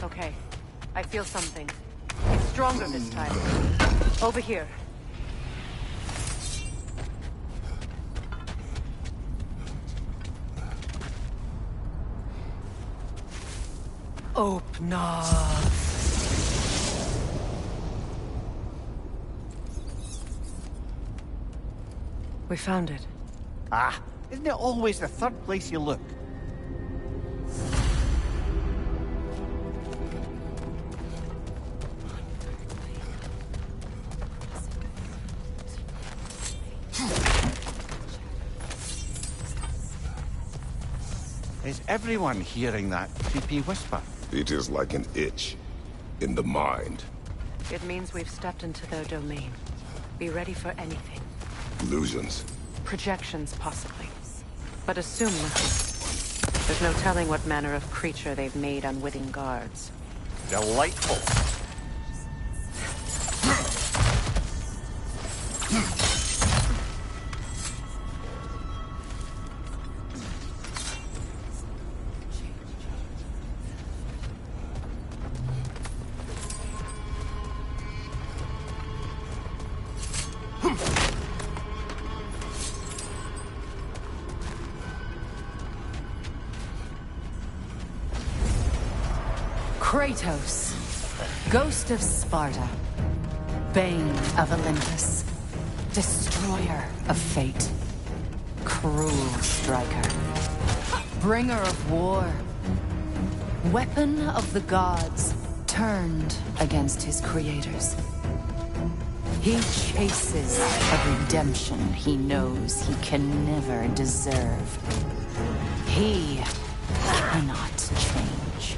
N: Okay, I feel something. It's stronger this time. Over here. Open up. We found it.
P: Ah, isn't it always the third place you look? Is everyone hearing that creepy whisper?
K: It is like an itch in the mind.
N: It means we've stepped into their domain. Be ready for anything.
K: Illusions.
N: Projections, possibly. But assume nothing. There's no telling what manner of creature they've made unwitting guards.
P: Delightful.
E: Kratos, Ghost of Sparta, Bane of Olympus, Destroyer of Fate, Cruel Striker, Bringer of War, Weapon of the Gods, turned against his creators. He chases a redemption he knows he can never deserve. He cannot change.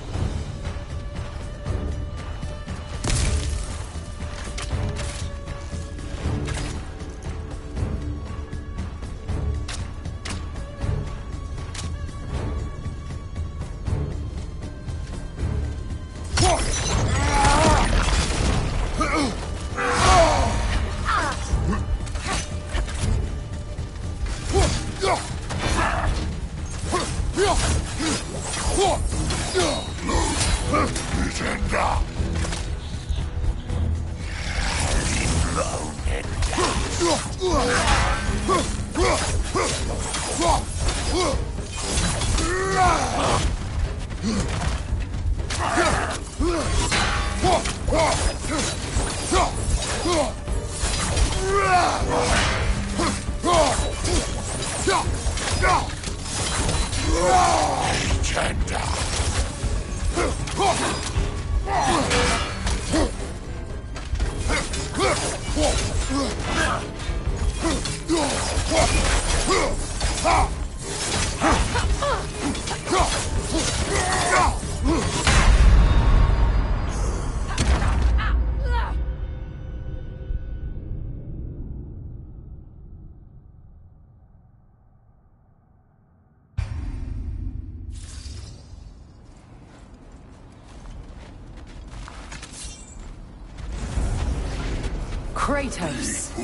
E: Kratos,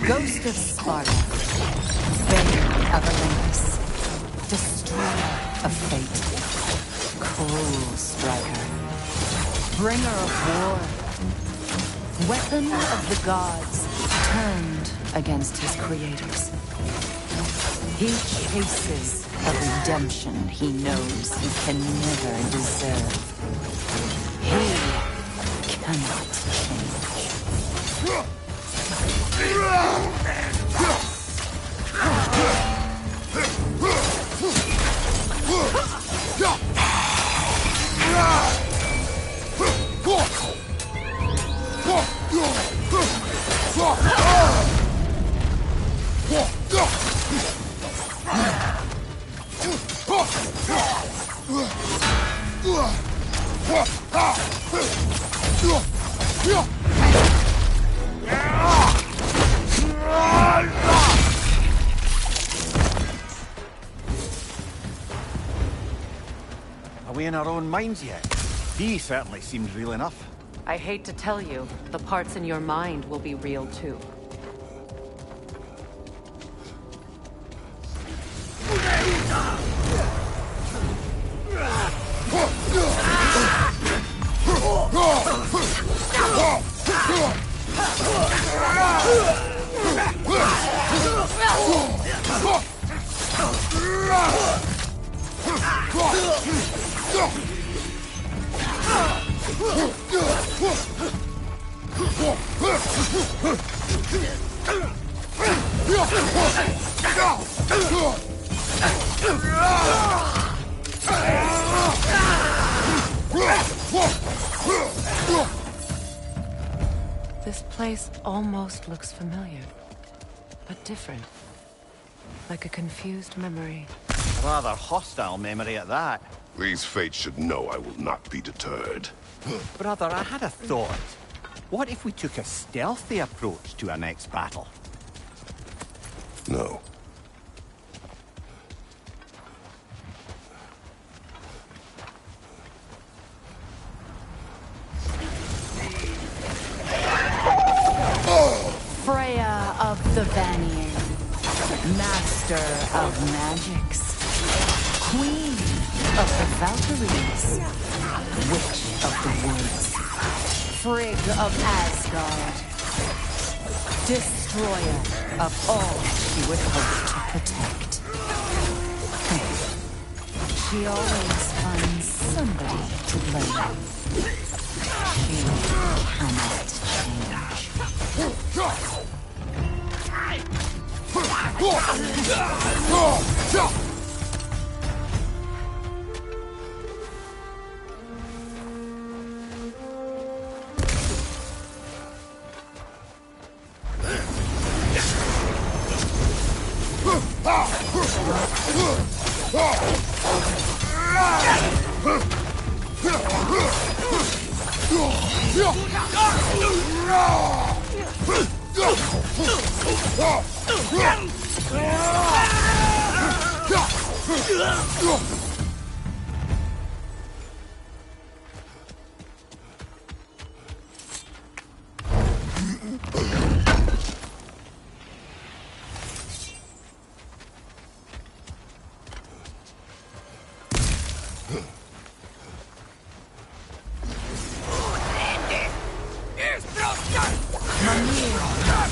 E: Ghost of Sparta, Bane of Olympus, Destroyer of Fate, Cruel Striker, Bringer of War, Weapon of the Gods, turned against his creators. He chases a redemption he knows he can never deserve. He cannot change.
P: Are we in our own minds yet? He certainly seems real enough.
E: I hate to tell you, the parts in your mind will be real too. This place almost looks familiar, but different. Like a confused memory.
P: A rather hostile memory at that.
K: These fates should know I will not be deterred.
P: Brother, I had a thought. What if we took a stealthy approach to our next battle?
K: No.
E: Freya of the Vanir, Master of Magics, Queen of the Valkyries, Witch of the Woods, Frigg of Asgard, Destroyer of all she would hope to protect. She always finds somebody to blame. She cannot change.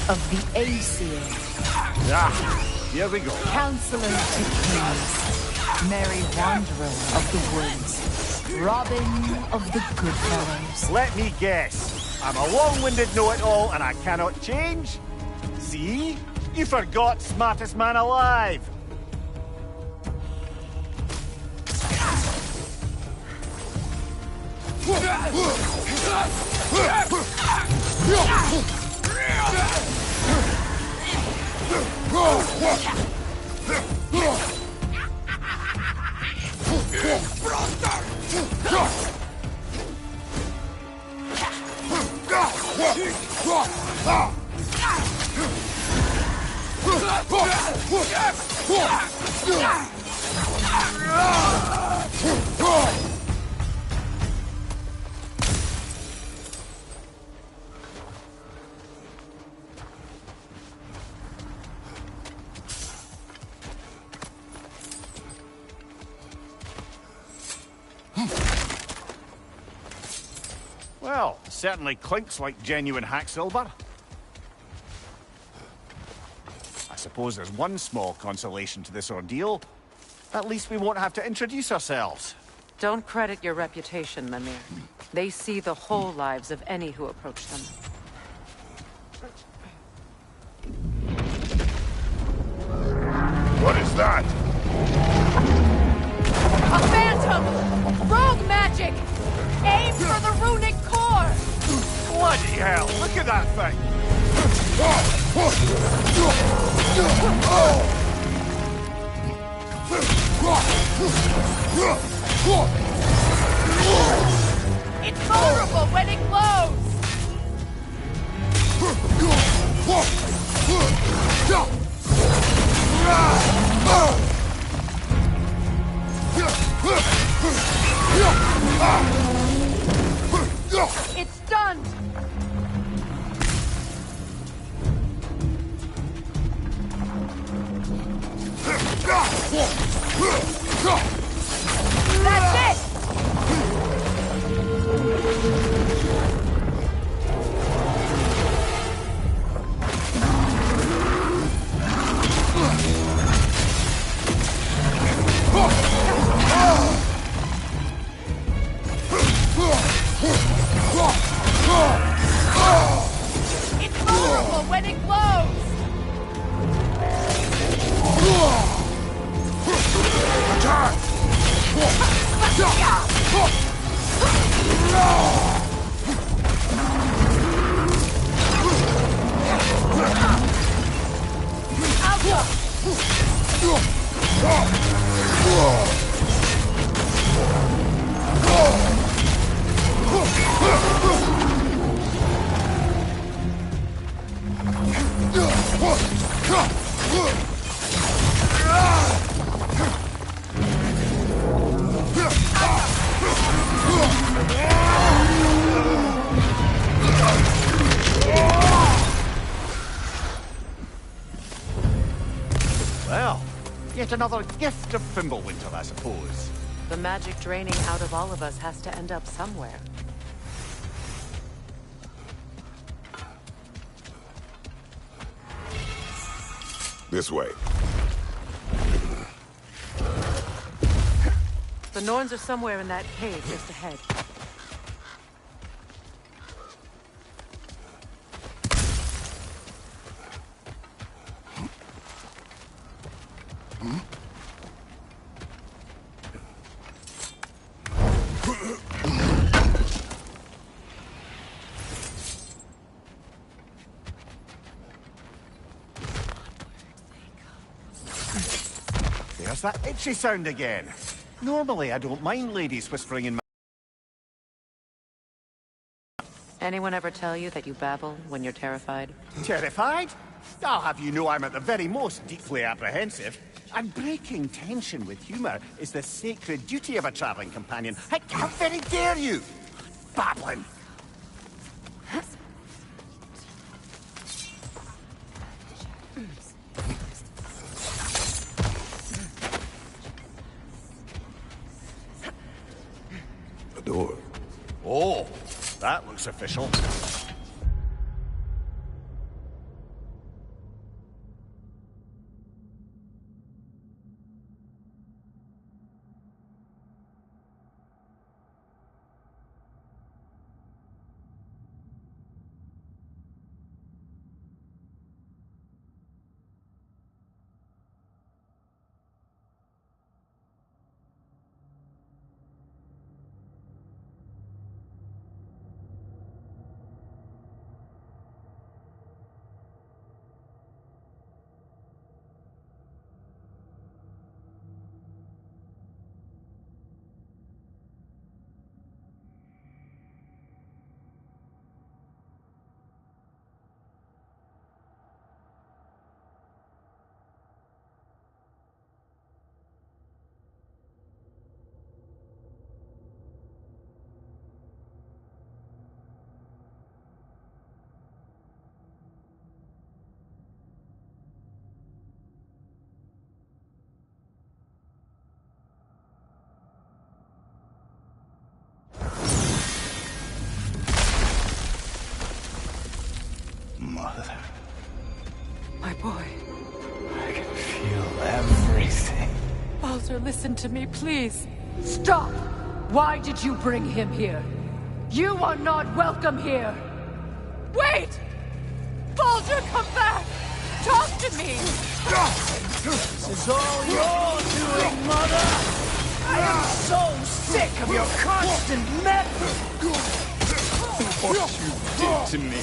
E: Of the Aesir.
J: Ah, here we go.
E: Counselor to kings. Merry wanderer of the woods. Robin of the good fellows.
J: Let me guess. I'm a long-winded know-it-all and I cannot change? See? You forgot smartest man alive. Well, certainly clinks like genuine hack silver. I suppose there's one small consolation to this ordeal. At least we won't have to introduce ourselves.
N: Don't credit your reputation, Mimir. They see the whole lives of any who approach them.
K: What is that?
O: A phantom! Rogue magic! Aim for the runic core!
J: Bloody hell, look at that thing!
O: It's vulnerable when it glows! It's stunned! That's it! It's vulnerable when it glows!
K: Attack!
J: Well, yet another gift of Fimbulwinter, I suppose.
N: The magic draining out of all of us has to end up somewhere.
K: This way.
N: The Norns are somewhere in that cave just ahead.
J: There's that itchy sound again. Normally, I don't mind ladies whispering in my...
E: Anyone ever tell you that you babble when you're terrified?
P: Terrified? I'll have you know I'm at the very most deeply apprehensive. And breaking tension with humor is the sacred duty of a traveling companion. How very dare you! Babbling!
K: A door.
P: Oh, that looks official.
G: Mother.
O: My boy.
G: I can feel everything.
O: Baldur, listen to me, please. Stop! Why did you bring him here? You are not welcome here! Wait! Baldur, come back! Talk to me!
Q: This is all your doing, Mother! I am so sick of your constant meddling!
G: What you did to me.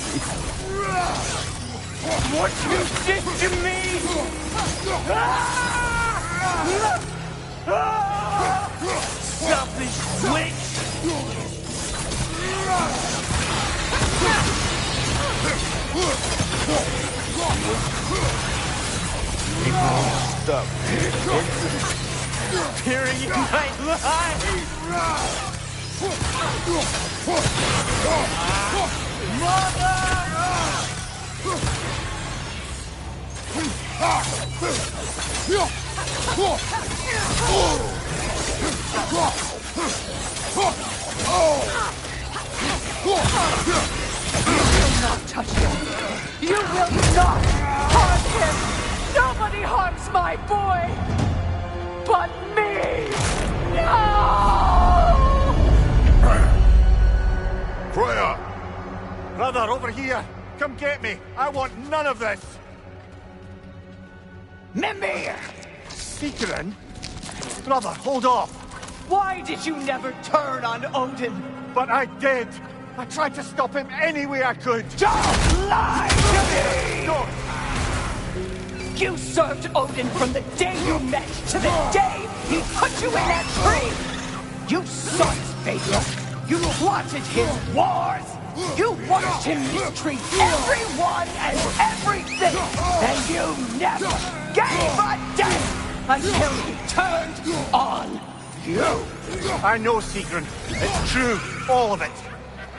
Q: What you did to me! Selfish witch!
G: Stop.
Q: Peering in my life! Mother!
O: You will not touch him! You will not harm him! Nobody harms my boy! But me! No!
P: Freya! Brother, over here! Come get me! I want none of this!
Q: Mimir!
P: Sigrun? Brother, hold off!
Q: Why did you never turn on Odin?
P: But I did! I tried to stop him any way I could!
Q: Don't lie to me!
P: No!
Q: You served Odin from the day you met to the day he put you in that tree! You sought his favor! You plotted his wars! You watched him mistreat everyone and everything! And you never gave a damn until he turned on you!
P: I know, Sigrun. It's true, all of it.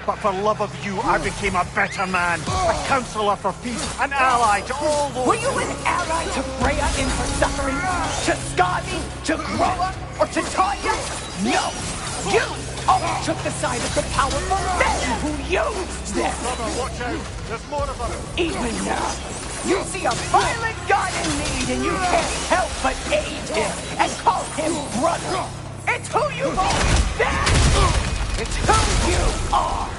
P: But for love of you, I became a better man. A counselor for peace, an ally to all those...
Q: Were you an ally to Freya in her suffering? To Skadi? To Groa? Or to Tanya? No! You always took the side of the powerful men who used them!
P: Brother, watch out! There's more of them!
Q: Even now, you see a violent god in need and you can't help but aid him and call him brother! It's who you've always been! It's who you are!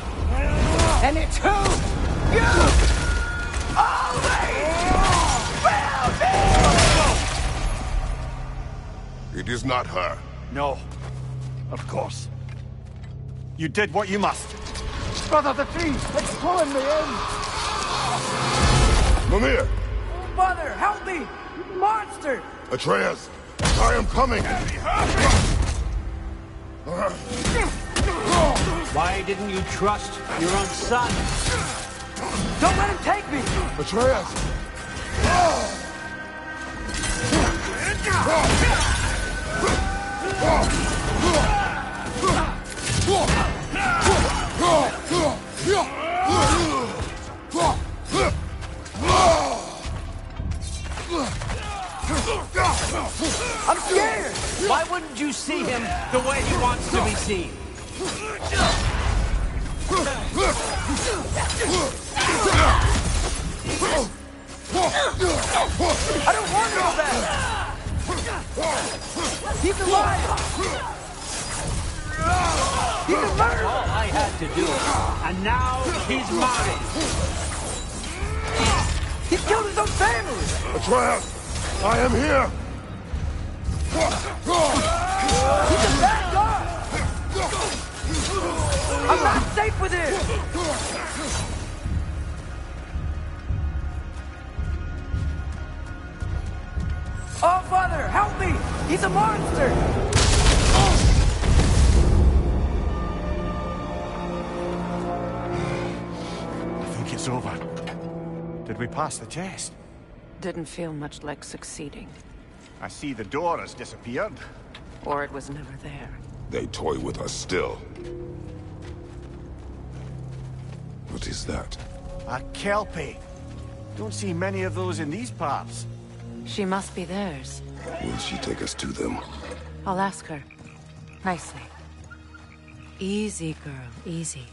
Q: And it's who you always will be!
K: It is not her.
P: No. Of course. You did what you must. Brother, the tree! It's pulling me in!
K: Mimir!
A: Mother, help me! Monster!
K: Atreus! I am coming!
F: Why didn't you trust your own son?
A: Don't let him take me!
K: Atreus!
Q: I'm scared! Why wouldn't you see him the way he wants to be seen?
A: I don't want to go back! He's alive! He's a murderer!
Q: All I had to do, and now he's mine!
A: He killed his own family!
K: Atreus! I am here!
A: He's a bad guy! I'm not safe with him! Oh, Father, help me! He's a monster!
P: I think it's over. Did we pass the test?
E: Didn't feel much like succeeding.
P: I see the door has disappeared.
E: Or it was never there.
K: They toy with us still. What is that?
P: A Kelpie. Don't see many of those in these parts.
E: She must be theirs.
K: Will she take us to them?
E: I'll ask her. Nicely. Easy, girl. Easy.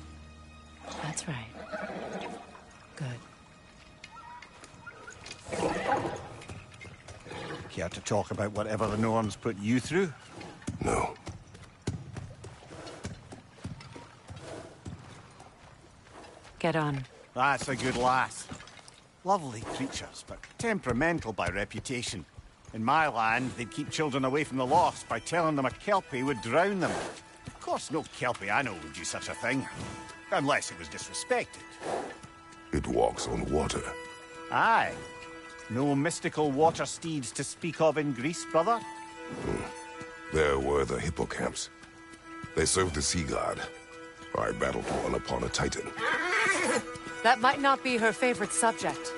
E: That's right. Good.
P: Care to talk about whatever the Norns put you through?
K: No.
E: Get on.
P: That's a good lass. Lovely creatures, but temperamental by reputation. In my land, they'd keep children away from the lost by telling them a Kelpie would drown them. Of course, no Kelpie I know would do such a thing. Unless it was disrespected.
K: It walks on water.
P: Aye. No mystical water steeds to speak of in Greece, brother?
K: There were the hippocamps. They served the sea god. I battled one upon a titan.
E: That might not be her favorite subject.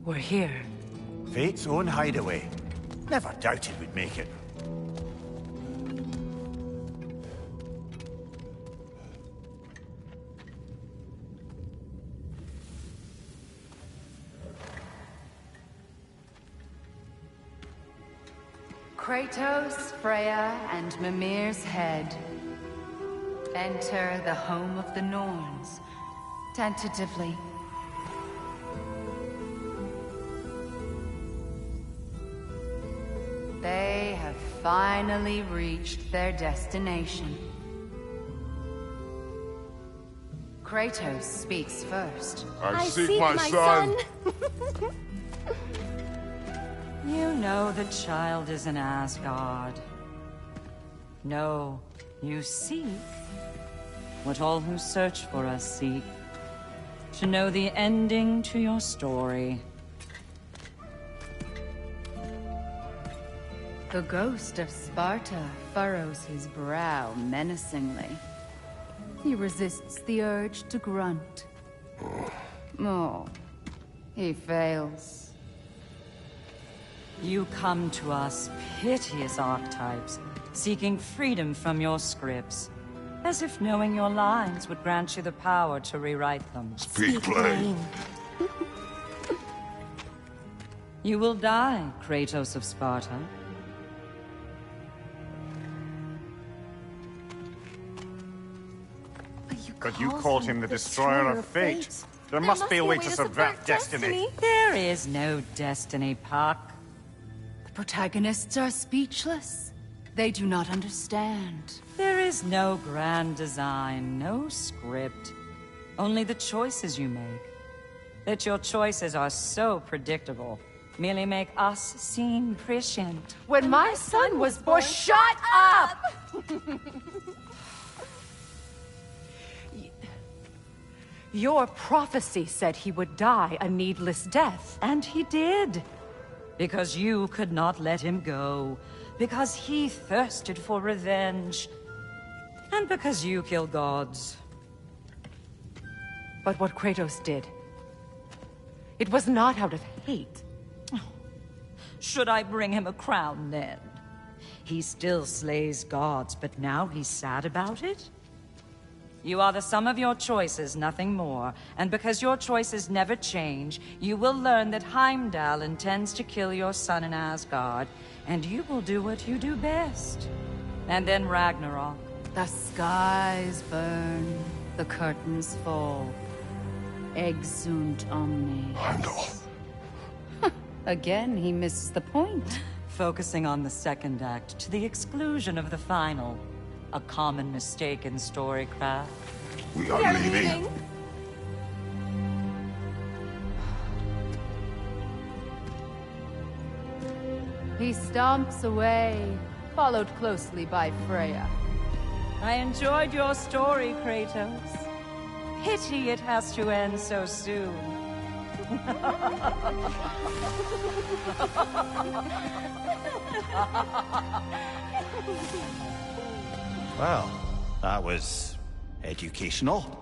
E: We're here.
P: Fate's own hideaway. Never doubted we'd make it.
O: Kratos, Freya, and Mimir's head. Enter the home of the Norns. Tentatively. They have finally reached their destination. Kratos speaks first.
K: I seek my son.
R: You know the child is in Asgard. No, you seek what all who search for us seek. To know the ending to your story.
O: The ghost of Sparta furrows his brow menacingly. He resists the urge to grunt. Oh, he fails.
R: You come to us, piteous archetypes, seeking freedom from your scripts. As if knowing your lines would grant you the power to rewrite them.
K: Speak plain.
R: You will die, Kratos of Sparta.
P: But you called him the destroyer of fate. There must be a way to subvert destiny.
R: There is no destiny, Puck.
O: The protagonists are speechless. They do not understand.
R: There is no grand design, no script. Only the choices you make. That your choices are so predictable merely make us seem prescient.
O: When my son was born, shut up! Your prophecy said he would die a needless death.
R: And he did. Because you could not let him go. Because he thirsted for revenge. And because you kill gods.
O: But what Kratos did, it was not out of hate.
R: Should I bring him a crown then? He still slays gods, but now he's sad about it? You are the sum of your choices, nothing more. And because your choices never change, you will learn that Heimdall intends to kill your son in Asgard, and you will do what you do best. And then Ragnarok.
O: The skies burn, the curtains fall. Exunt omnes.
G: Heimdall.
O: Again, he misses the point.
R: Focusing on the second act to the exclusion of the final. A common mistake in storycraft.
G: We are leaving.
O: He stomps away, followed closely by Freya.
R: I enjoyed your story, Kratos. Pity it has to end so soon.
J: Well, that was educational.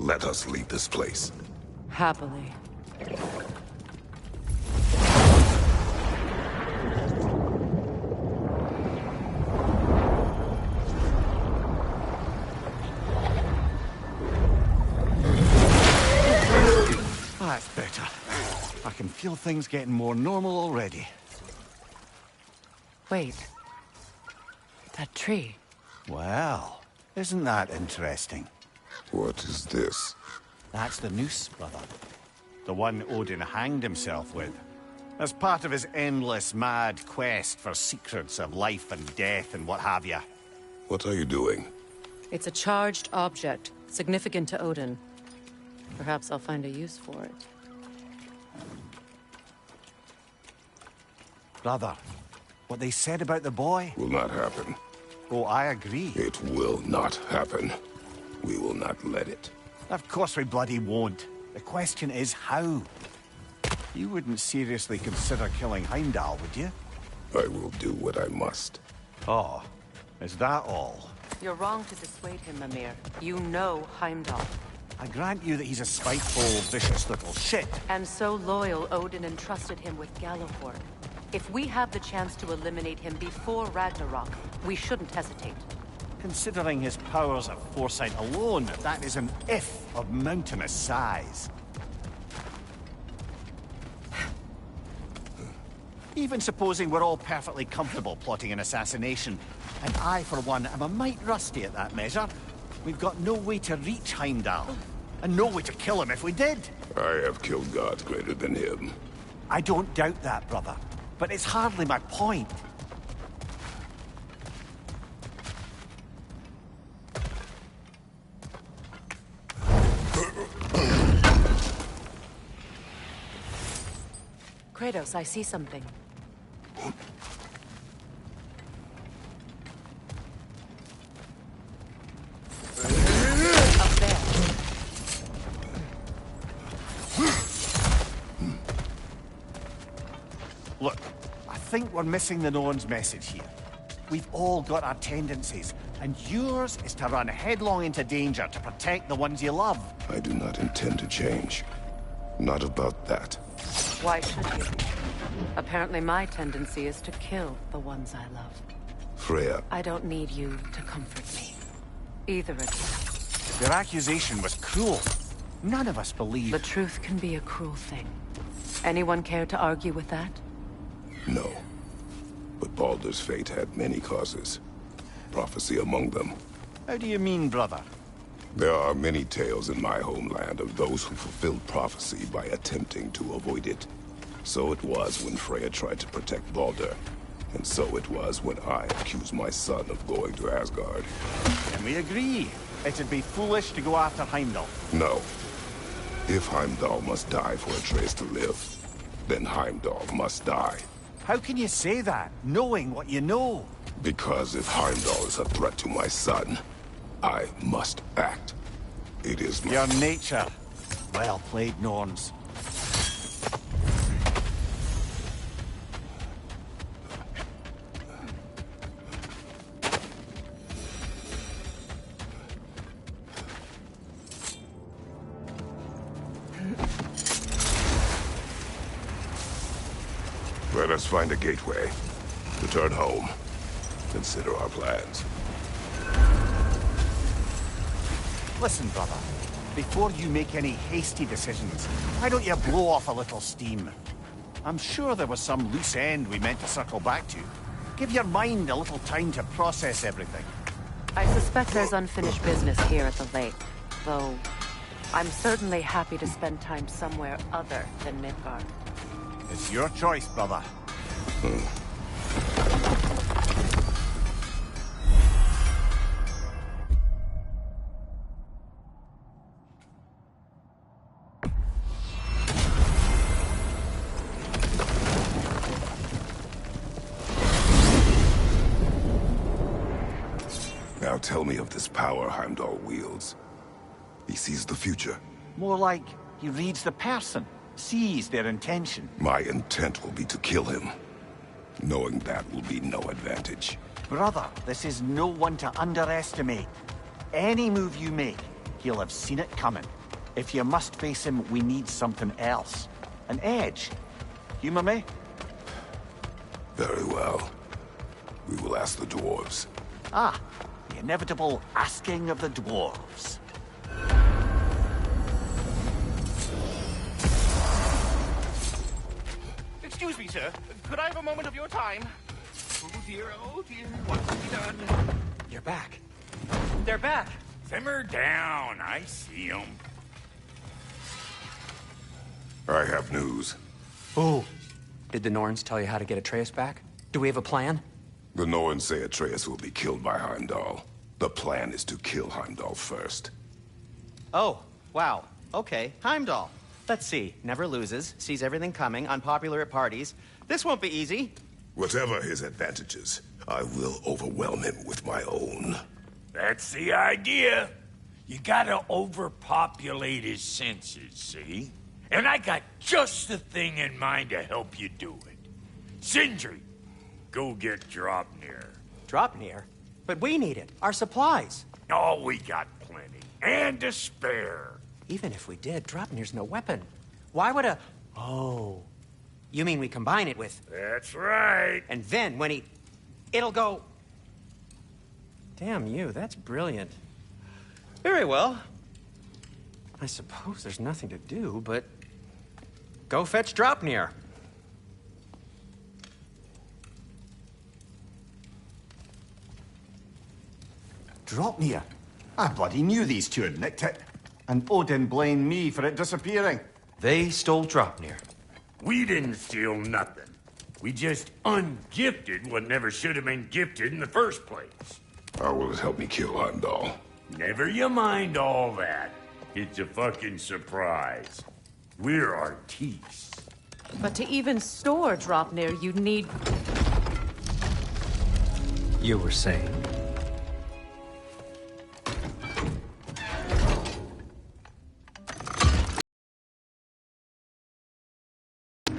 K: Let us leave this place.
O: Happily.
J: That's better. I can feel things getting more normal already.
O: Wait. That tree.
J: Well, isn't that interesting?
K: What is this?
J: That's the noose, brother. The one Odin hanged himself with. As part of his endless, mad quest for secrets of life and death and what have you.
K: What are you doing?
S: It's a charged object, significant to Odin. Perhaps I'll find a use for it.
J: Brother, what they said about the boy?
K: Will not happen.
P: Oh, I agree.
K: It will not happen. We will not let it.
P: Of course we bloody won't. The question is how. You wouldn't seriously consider killing Heimdall, would you?
K: I will do what I must.
P: Oh, is that all?
S: You're wrong to dissuade him, Mimir. You know Heimdall.
P: I grant you that he's a spiteful, vicious little shit.
S: And so loyal, Odin entrusted him with Galliford. If we have the chance to eliminate him before Ragnarok, we shouldn't hesitate.
P: Considering his powers of foresight alone, that is an if of mountainous size. Even supposing we're all perfectly comfortable plotting an assassination, and I, for one, am a mite rusty at that measure, we've got no way to reach Heimdall, and no way to kill him if we did.
K: I have killed gods greater than him.
P: I don't doubt that, brother, but it's hardly my point.
S: Kratos, I see something. Up there.
P: Look, I think we're missing the Norn's message here. We've all got our tendencies, and yours is to run headlong into danger to protect the ones you love.
K: I do not intend to change. Not about that.
S: Why should you? Apparently my tendency is to kill the ones I love.
K: Freya.
S: I don't need you to comfort me. Either of you.
P: Your accusation was cruel. None of us believe...
S: The truth can be a cruel thing. Anyone care to argue with that?
K: No. But Baldur's fate had many causes. Prophecy among them.
P: How do you mean, brother?
K: There are many tales in my homeland of those who fulfilled prophecy by attempting to avoid it. So it was when Freya tried to protect Baldur. And so it was when I accused my son of going to Asgard.
P: And we agree. It'd be foolish to go after Heimdall.
K: No. If Heimdall must die for Atreus to live, then Heimdall must die.
P: How can you say that, knowing what you know?
K: Because if Heimdall is a threat to my son, I must act. It is my...
P: Your nature. Well played, Norns.
K: Let us find a gateway. Return home. Consider our plans.
P: Listen, brother. Before you make any hasty decisions, why don't you blow off a little steam? I'm sure there was some loose end we meant to circle back to. Give your mind a little time to process everything.
S: I suspect there's unfinished business here at the lake, though I'm certainly happy to spend time somewhere other than Midgard.
P: It's your choice, brother.
K: Now tell me of this power Heimdall wields. He sees the future.
P: More like he reads the person, sees their intention.
K: My intent will be to kill him. Knowing that will be no advantage.
P: Brother, this is no one to underestimate. Any move you make, he'll have seen it coming. If you must face him, we need something else. An edge. Humor me?
K: Very well. We will ask the dwarves.
P: Ah, the inevitable asking of the dwarves.
M: Excuse me, sir. Could I have a moment of your time? Oh dear, what's to be done?
D: You're back.
M: They're back.
L: Simmer down. I see them.
K: I have news.
D: Oh. Did the Norns tell you how to get Atreus back? Do we have a plan?
K: The Norns say Atreus will be killed by Heimdall. The plan is to kill Heimdall first.
T: Oh, wow. Okay, Heimdall. Let's see. Never loses, sees everything coming, unpopular at parties. This won't be easy.
K: Whatever his advantages, I will overwhelm him with my own.
L: That's the idea. You gotta overpopulate his senses, see? And I got just the thing in mind to help you do it. Sindri, go get Dropnir.
T: Dropnir? But we need it. Our supplies.
L: Oh, we got plenty. And to spare.
T: Even if we did, Dropnir's no weapon. Why would a... Oh. You mean we combine it with...
L: That's right.
T: And then when he... It'll go... Damn you, that's brilliant. Very well. I suppose there's nothing to do, but... Go fetch Dropnir.
P: Dropnir? I bloody knew these two had nicked it. And Odin blamed me for it disappearing.
D: They stole Dropnir.
L: We didn't steal nothing. We just ungifted what never should have been gifted in the first place.
K: How will it help me kill Heimdall?
L: Never you mind all that. It's a fucking surprise. We're artistes.
E: But to even store Dropnir, you'd need...
T: You were saying?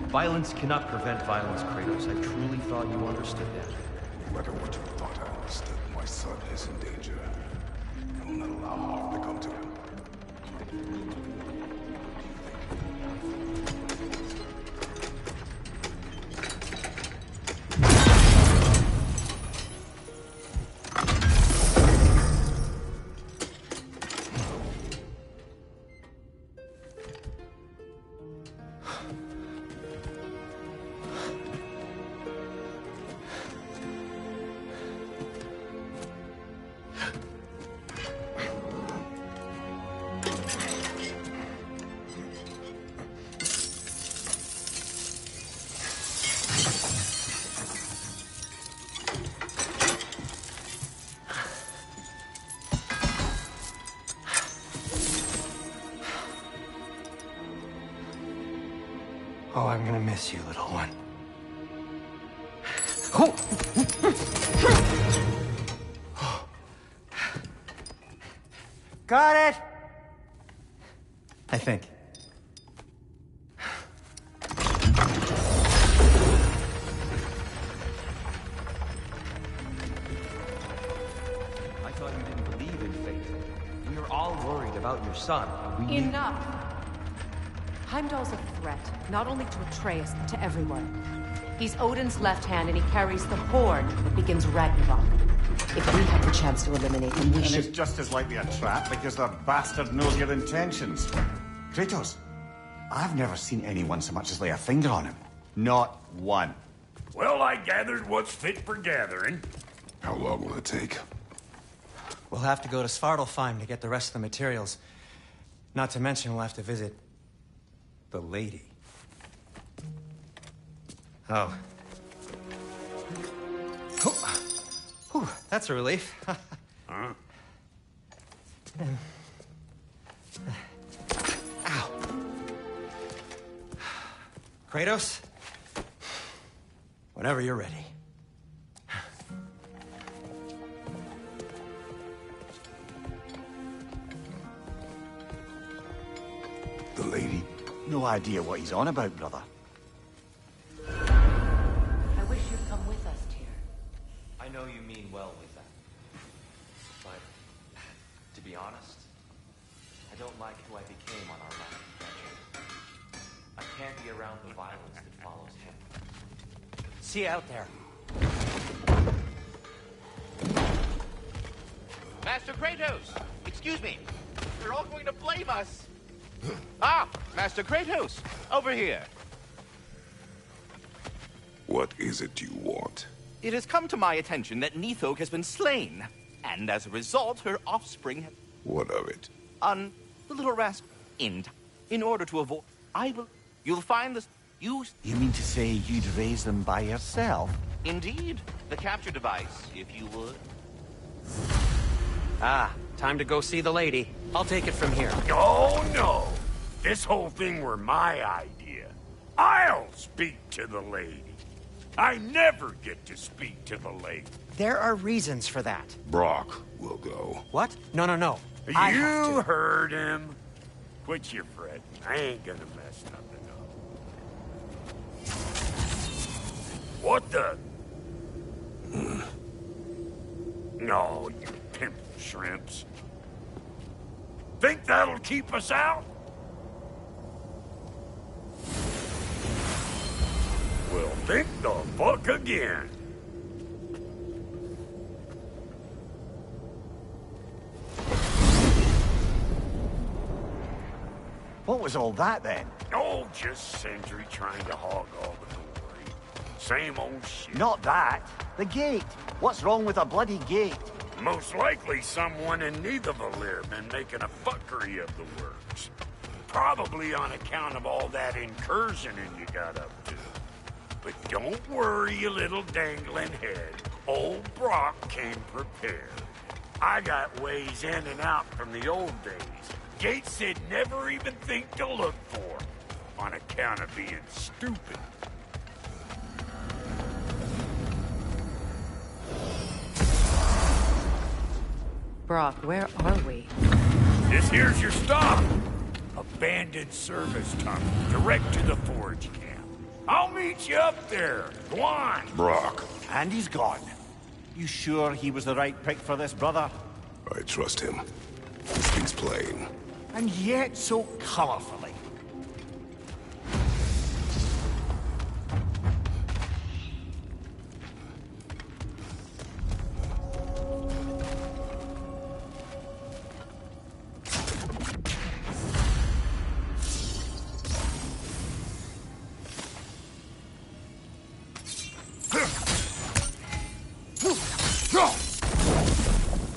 D: Violence cannot prevent violence, Kratos. I truly thought you understood that.
K: No matter what you thought I understood, my son is in danger. I will not allow harm to come to him.
T: Oh, I'm gonna miss you, little one. Got it! I think.
D: I thought you didn't believe in fate. We were all worried about your son. We
E: Enough! Heimdall's a threat, not only to Atreus, but to everyone. He's Odin's left hand, and he carries the horn that begins Ragnarok. If we have the chance to eliminate him, we should...
P: And it's just as likely a trap because the bastard knows your intentions. Kratos, I've never seen anyone so much as lay a finger on him. Not one.
L: Well, I gathered what's fit for gathering.
K: How long will it take?
T: We'll have to go to Svartalfheim to get the rest of the materials. Not to mention we'll have to visit... the lady. Oh. Whew, that's a relief.
L: Huh?
T: Ow. Kratos? Whenever you're ready.
K: The lady?
P: No idea what he's on about, brother.
E: I wish you'd come with us, Tyr.
D: I know you mean well with that. But, to be honest, I don't like who I became on our last adventure. I can't be around the violence that follows him.
T: See you out there.
M: Master Kratos! Excuse me. They're all going to blame us. Ah, Master Kratos! Over here.
K: What is it you want?
M: It has come to my attention that Nithog has been slain, and as a result, her offspring have...
K: What of it?
M: The little rascal. In order to avoid... You'll find this...
P: You mean to say you'd raise them by yourself?
M: Indeed. The capture device, if you would.
T: Ah, time to go see the lady. I'll take it from here.
L: Oh, no. This whole thing were my idea. I'll speak to the lady. I never get to speak to the lake.
T: There are reasons for that.
K: Brock will go.
T: What? No, no, no. I have
L: You
T: to.
L: heard him. Quit your fretting. I ain't gonna mess nothing up. What the? No, you pimple shrimps. Think that'll keep us out? Well, think the fuck again.
P: What was all that then?
L: Oh, just Sentry trying to hog all the glory. Same old shit.
P: Not that. The gate. What's wrong with a bloody gate?
L: Most likely someone in Nidavellir been making a fuckery of the works. Probably on account of all that incursioning you got up to. But don't worry, you little dangling head. Old Brock came prepared. I got ways in and out from the old days. Gates they'd never even think to look for, on account of being stupid.
E: Brock, where are we?
L: This here's your stop. Abandoned service tunnel, direct to the forge camp. I'll meet you up there. Go on.
K: Brock.
P: And he's gone. You sure he was the right pick for this, brother?
K: I trust him. He speaks plain.
P: And yet so colorfully.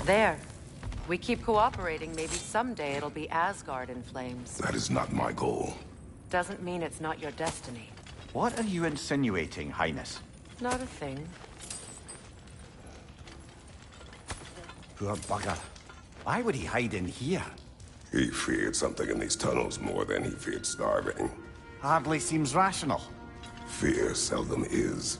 E: There. We keep cooperating, maybe someday it'll be Asgard in flames.
K: That is not my goal.
E: Doesn't mean it's not your destiny.
P: What are you insinuating, Highness?
E: Not a thing.
P: Poor bugger. Why would he hide in here?
K: He feared something in these tunnels more than he feared starving.
P: Hardly seems rational.
K: Fear seldom is.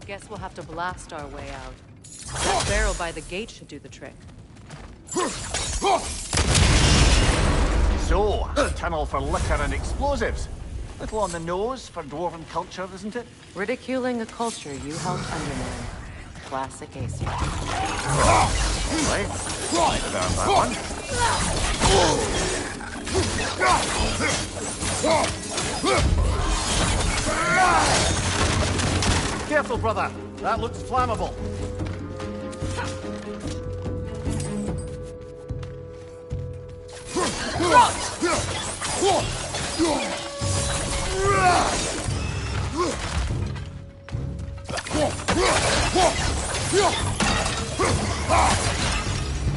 E: Guess we'll have to blast our way out. That barrel by the gate should do the trick.
P: So, a tunnel for liquor and explosives. Little on the nose for dwarven culture, isn't it?
E: Ridiculing a culture you helped undermine. Classic Ace.
P: All right. Might have earned that one. Careful, brother. That looks flammable.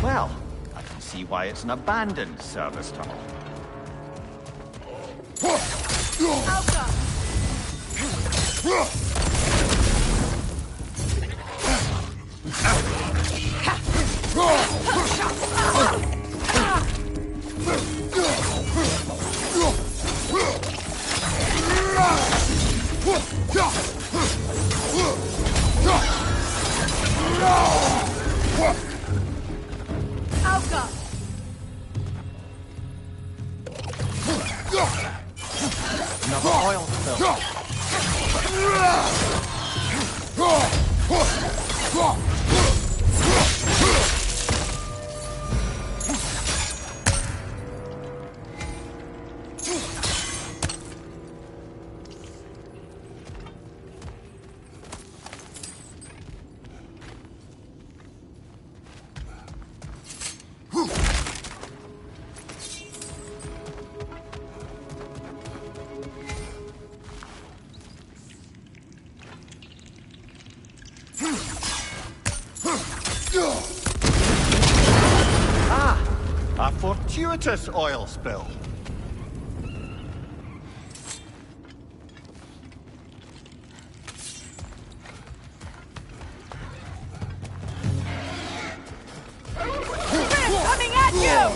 P: Well, I can see why it's an abandoned service tunnel. Another oil spill. gratuitous oil spill.
O: Coming at you!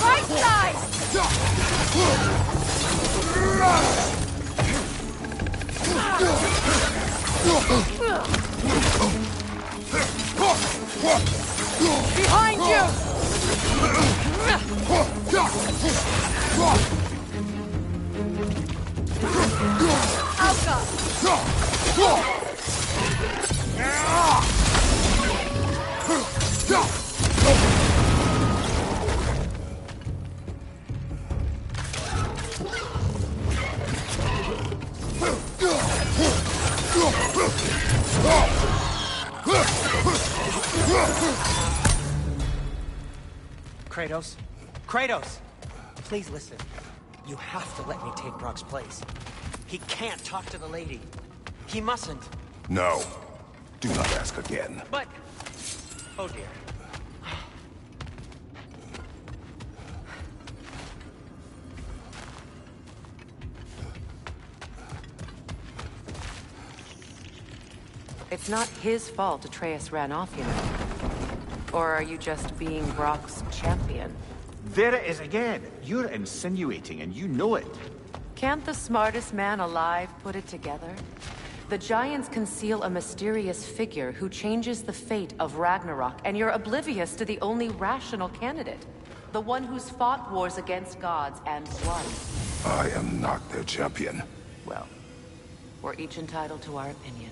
O: Right side! Behind you!
Q: Kratos? Kratos! Please listen. You have to let me take Brock's place. He can't talk to the lady. He mustn't.
K: No. Do not ask again.
Q: But... Oh dear.
S: It's not his fault Atreus ran off, you know. Or are you just being Brock's champion?
P: There it is again. You're insinuating, and you know it.
S: Can't the smartest man alive put it together? The Giants conceal a mysterious figure who changes the fate of Ragnarok, and you're oblivious to the only rational candidate. The one who's fought wars against gods and won.
K: I am not their champion.
S: Well, we're each entitled to our opinion.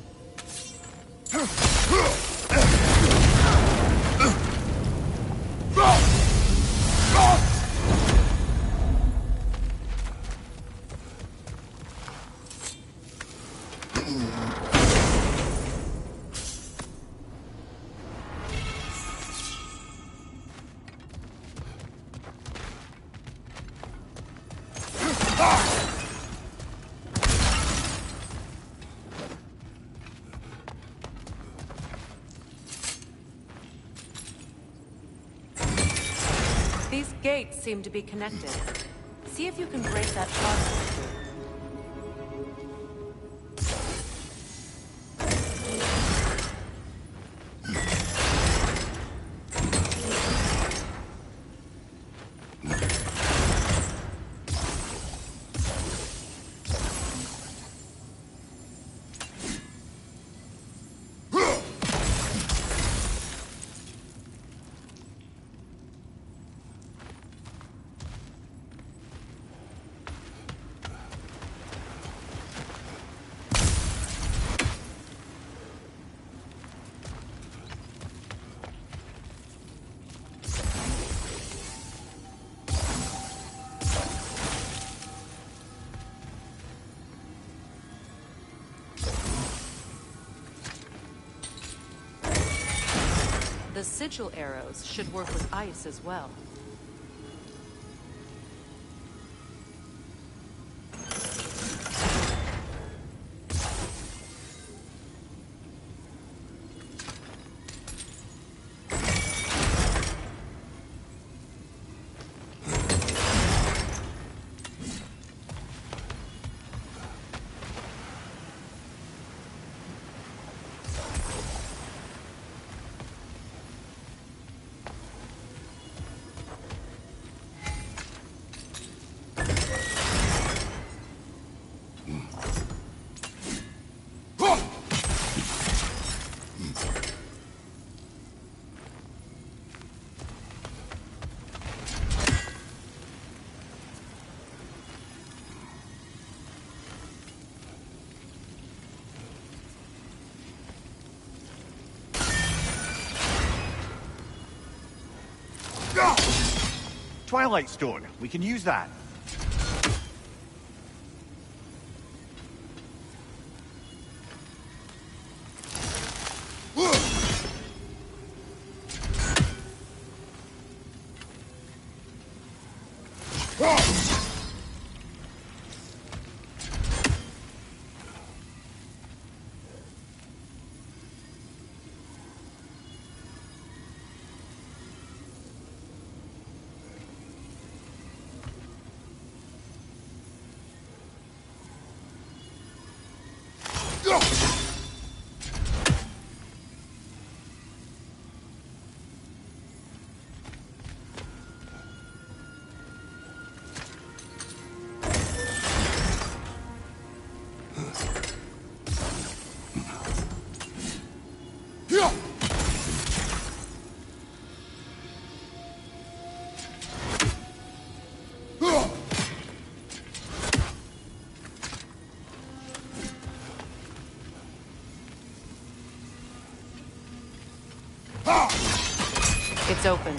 S: These gates seem to be connected. See if you can break that process. The sigil arrows should work with ice as well.
P: Twilight Stone. We can use that.
S: It's open.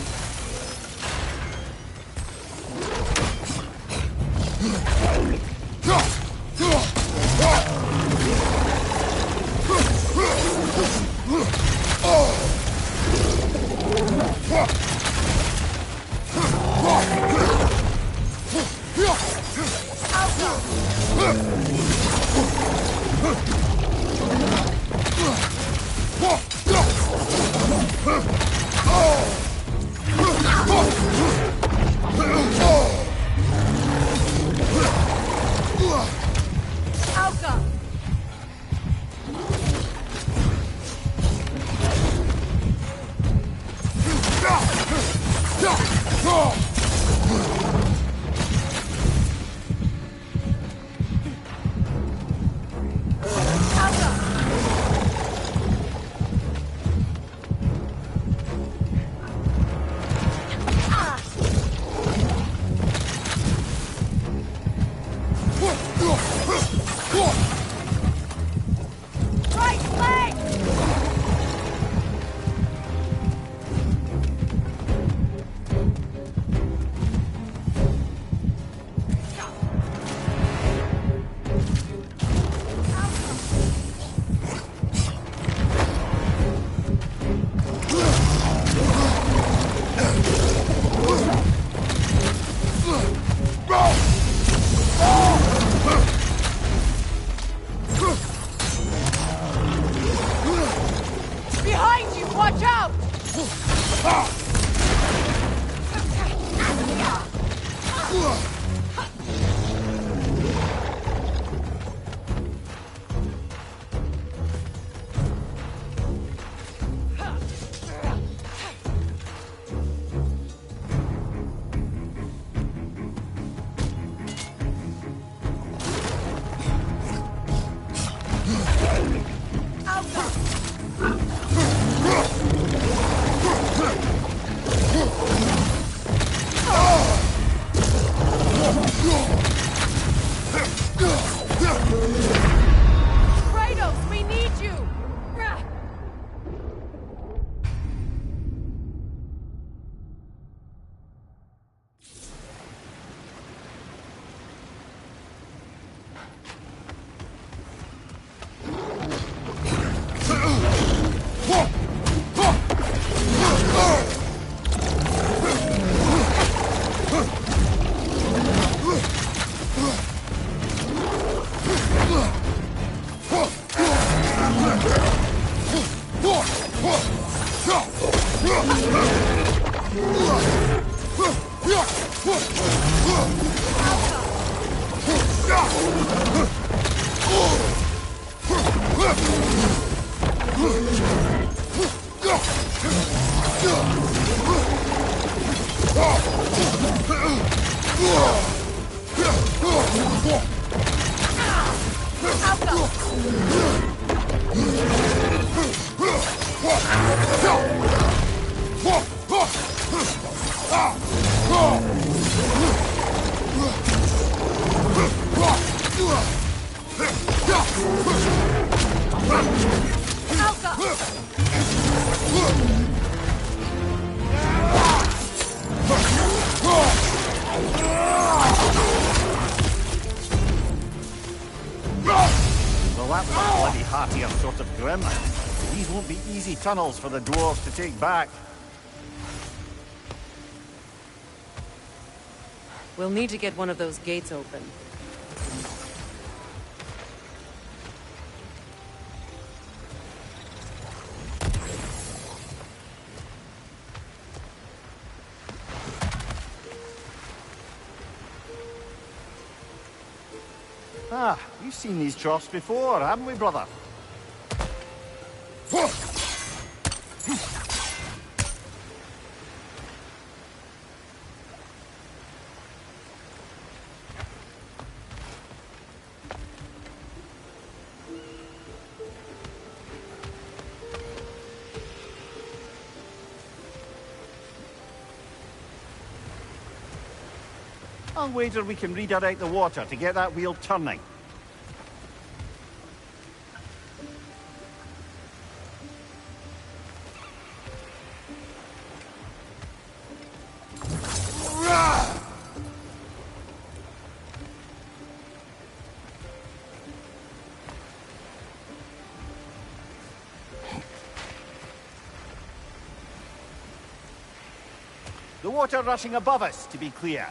O: Behind you! Watch out! Kratos, we need you! Alka!
P: that was a bloody heartier sort of grim. These won't be easy tunnels for the dwarves to take back.
S: We'll need to get one of those gates open.
P: Ah, we've seen these troughs before, haven't we, brother? I'll wager we can redirect the water to get that wheel turning. The water rushing above us, to be clear.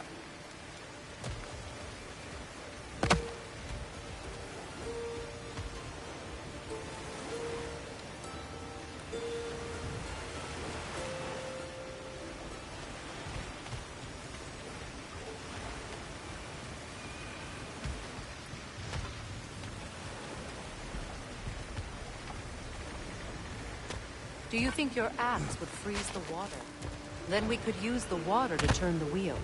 S: Do you think your axe would freeze the water? Then we could use the water to turn the wheel.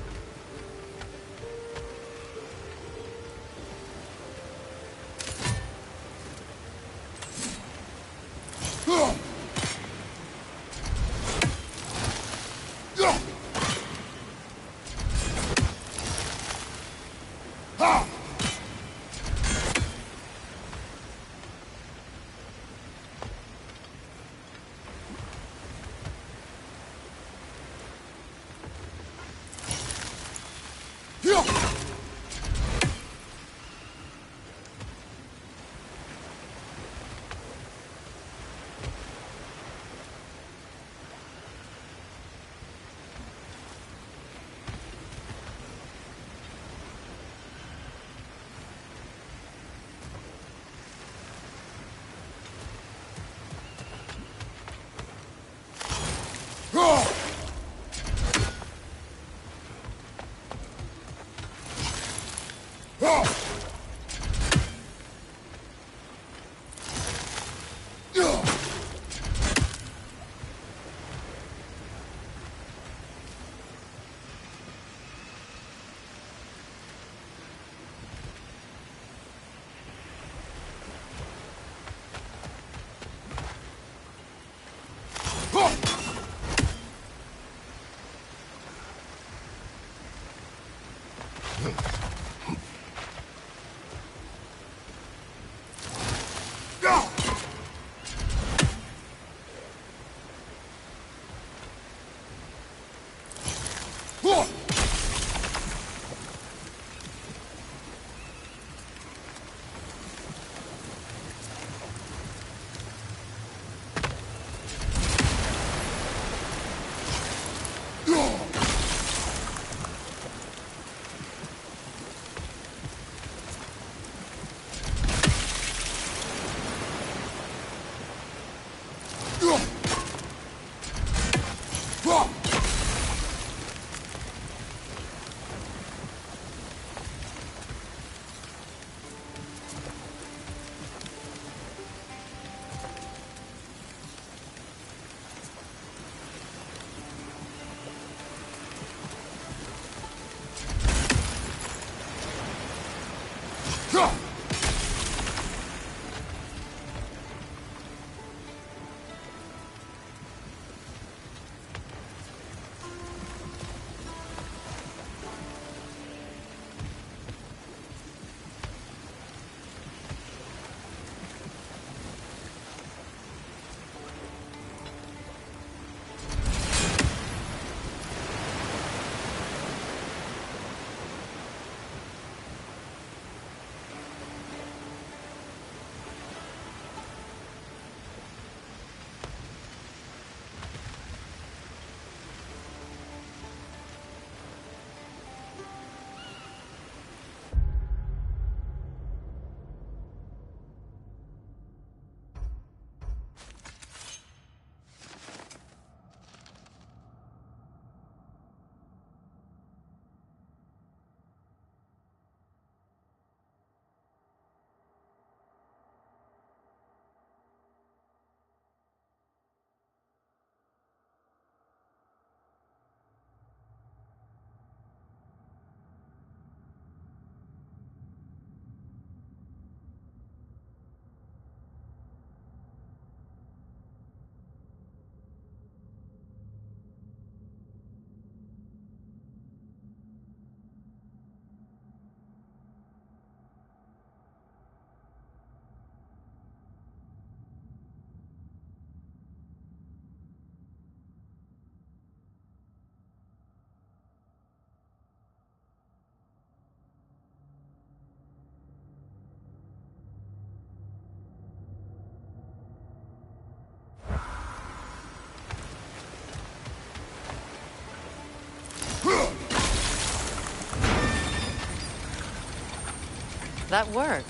S: That worked.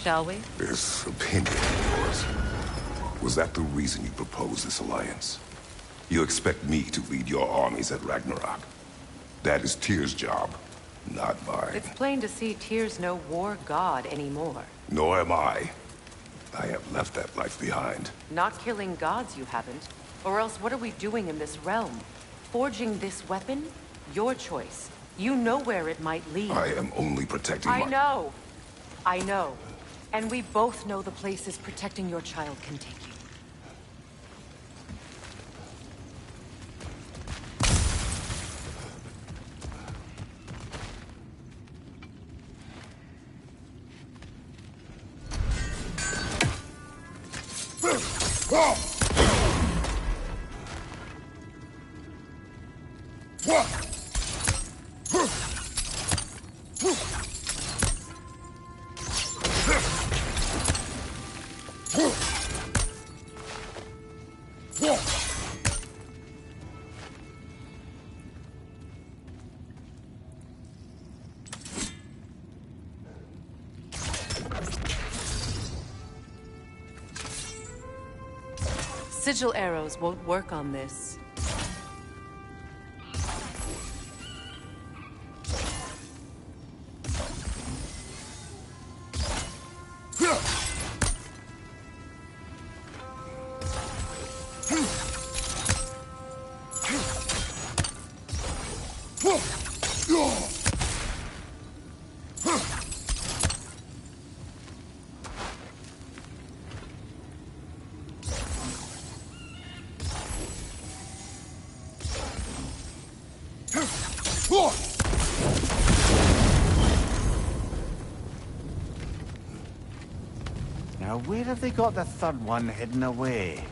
S: Shall we?
K: This opinion of yours, was that the reason you proposed this alliance? You expect me to lead your armies at Ragnarok? That is Tyr's job, not mine.
S: It's plain to see Tyr's no war god anymore.
K: Nor am I. I have left that life behind.
S: Not killing gods, you haven't. Or else what are we doing in this realm? Forging this weapon? Your choice. You know where it might lead.
K: I am only protecting my...
S: I know. And we both know the places protecting your child can take you. Sigil arrows won't work on this.
P: Now, where have they got the third one hidden away?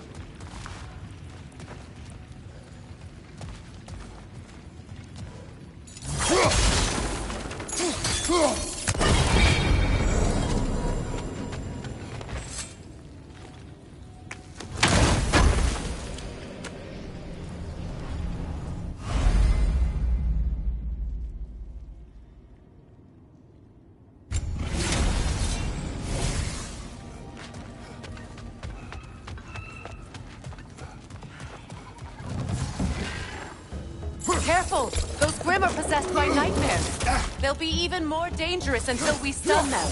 S: Careful! Those Grimm are possessed by nightmares. They'll be even more dangerous until we stun them.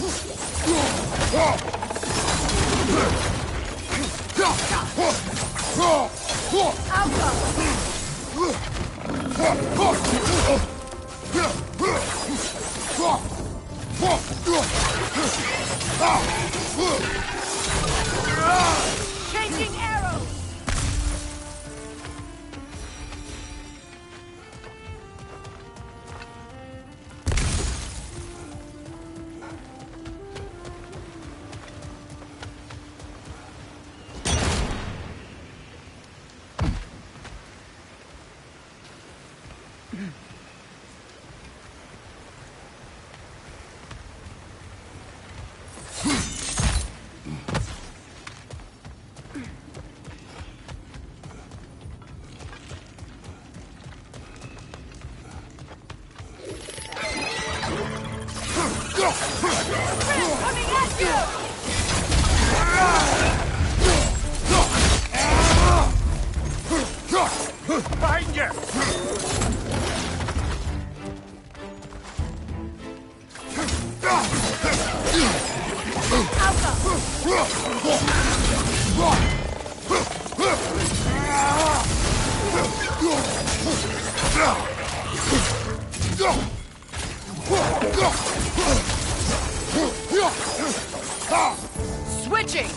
S: Changing arrows! Coming at you!
L: Behind you!
S: Switching!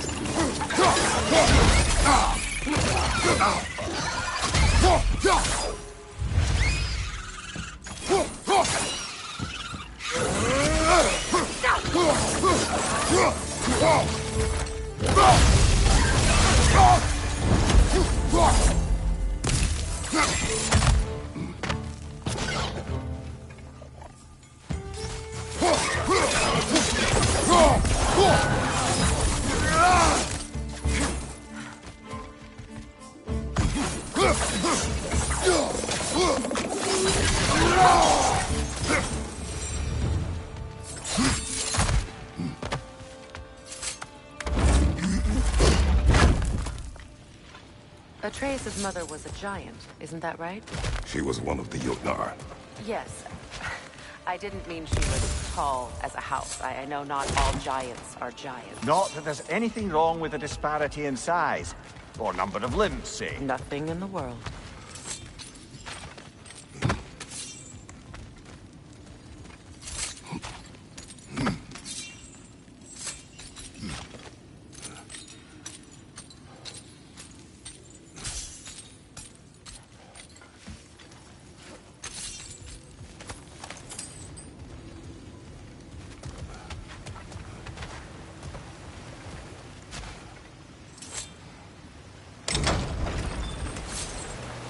S: Atreus' mother was a giant, isn't that right?
K: She was one of the Jotnar.
S: Yes. I didn't mean she was tall as a house. I know not all giants are giants.
P: Not that there's anything wrong with a disparity in size. Or number of limbs, say.
S: Nothing in the world.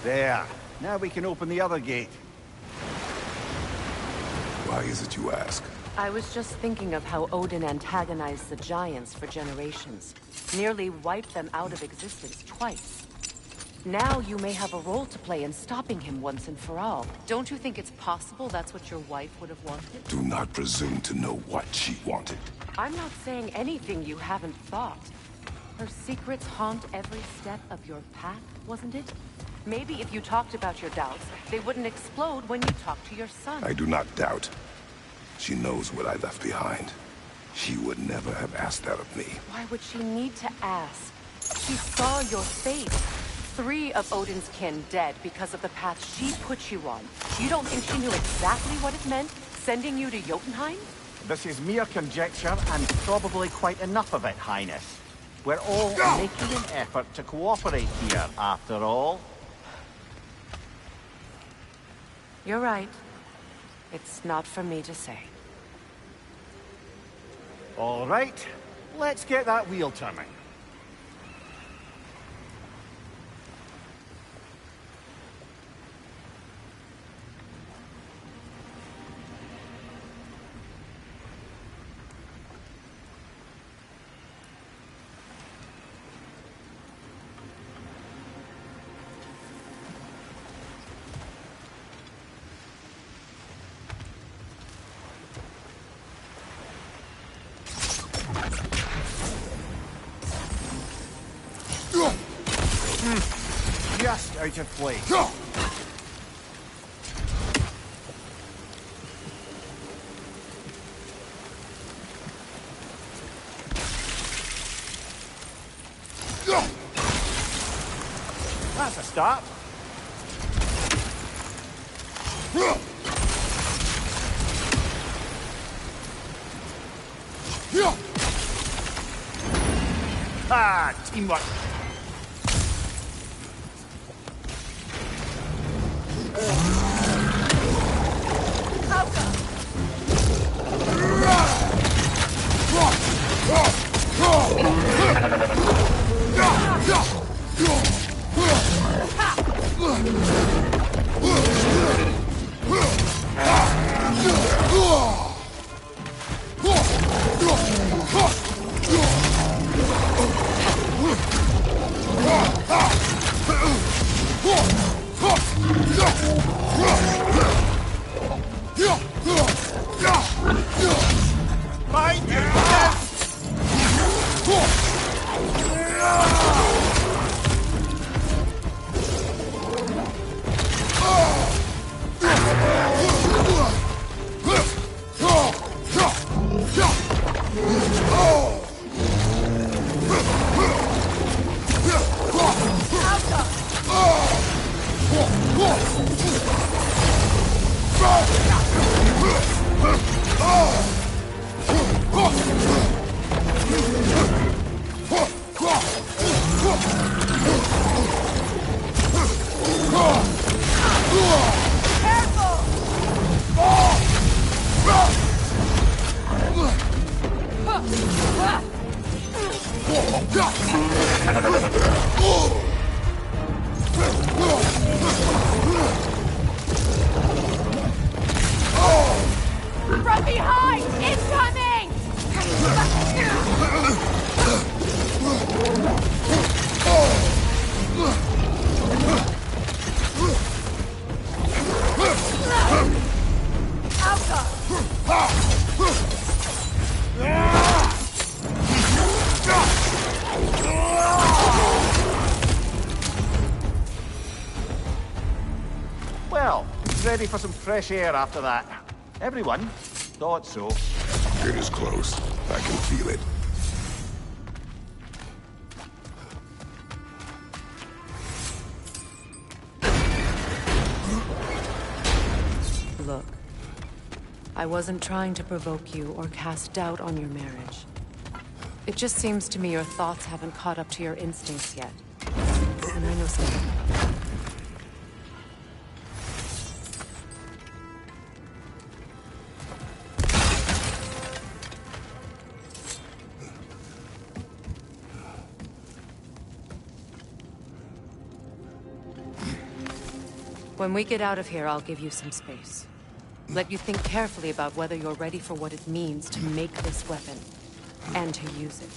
P: There. Now we can open the other gate.
K: Why is it you ask?
S: I was just thinking of how Odin antagonized the giants for generations. Nearly wiped them out of existence twice. Now you may have a role to play in stopping him once and for all. Don't you think it's possible that's what your wife would have wanted?
K: Do not presume to know what she wanted.
S: I'm not saying anything you haven't thought. Her secrets haunt every step of your path, wasn't it? Maybe if you talked about your doubts, they wouldn't explode when you talked to your son.
K: I do not doubt. She knows what I left behind. She would never have asked that of me.
S: Why would she need to ask? She saw your fate. 3 of Odin's kin dead because of the path she put you on. You don't think she knew exactly what it meant, sending you to Jotunheim?
P: This is mere conjecture, and probably quite enough of it, Highness. We're all making an effort to cooperate here, after all.
S: You're right. It's not for me to say.
P: All right, let's get that wheel turning. Just out of place. That's a start. Ah, teamwork.
O: From behind! Incoming! Alka!
P: ready for some fresh air after that. Everyone thought so.
K: It is close. I can feel it.
S: Look, I wasn't trying to provoke you or cast doubt on your marriage. It just seems to me your thoughts haven't caught up to your instincts yet. And I know something about that. When we get out of here, I'll give you some space. Let you think carefully about whether you're ready for what it means to make this weapon, and to use it.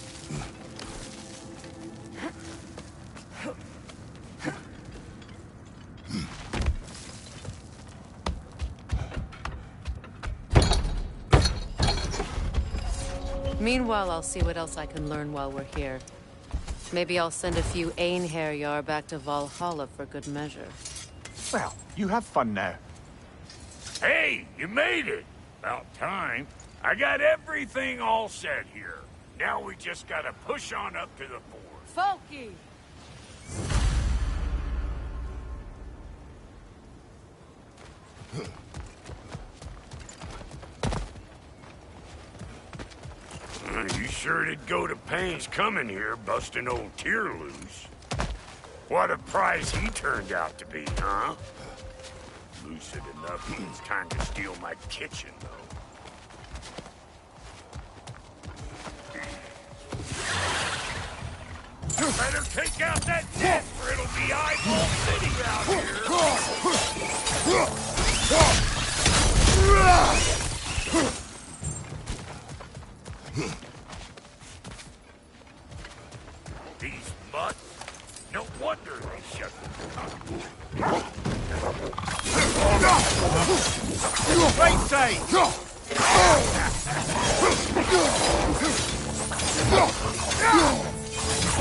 S: Meanwhile, I'll see what else I can learn while we're here. Maybe I'll send a few Einherjar back to Valhalla for good measure.
P: Well, you have fun now.
L: Hey, you made it! About time. I got everything all set here. Now we just gotta push on up to the fort.
O: Folky!
L: You sure did go to pains coming here, busting old Tyr loose. What a prize he turned out to be, huh? Lucid enough when it's time to steal my kitchen, though. Better take out that net, or it'll be eyeball city out here. These mutts, no wonder they shut the
P: Right side!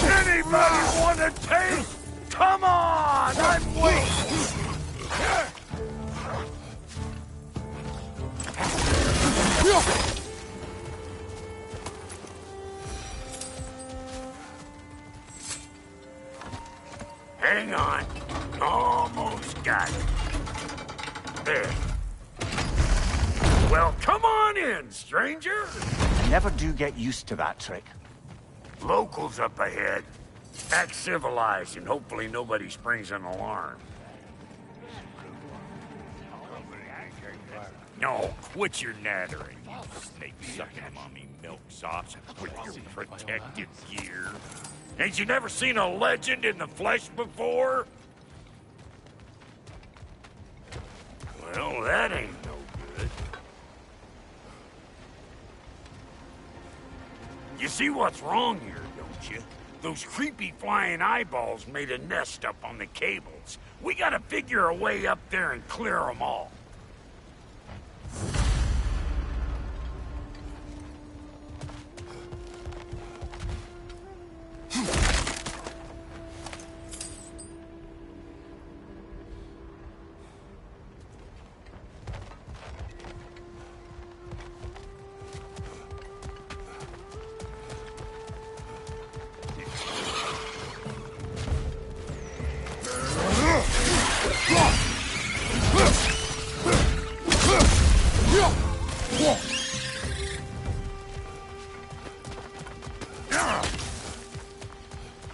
L: Anybody want a taste? Come on, I'm waiting. Hang on. Almost got it. There. Well, come on in, stranger.
P: Never do get used to that trick.
L: Locals up ahead. Act civilized and hopefully nobody springs an alarm. No, quit your nattering, you snake-sucking mommy milksops with your protective gear. Ain't you never seen a legend in the flesh before? Well, that ain't no good. You see what's wrong here, don't you? Those creepy flying eyeballs made a nest up on the cables. We gotta figure a way up there and clear them all.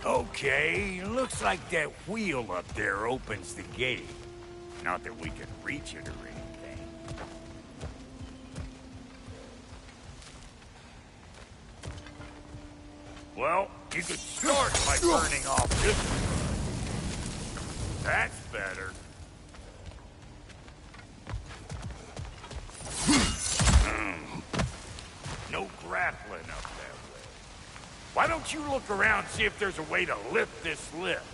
L: Okay, looks like that wheel up there opens the gate. Not that we can reach it or anything. Well, you could start by burning off this one. That's better. No grappling up that way. Why don't you look around and see if there's a way to lift this lift?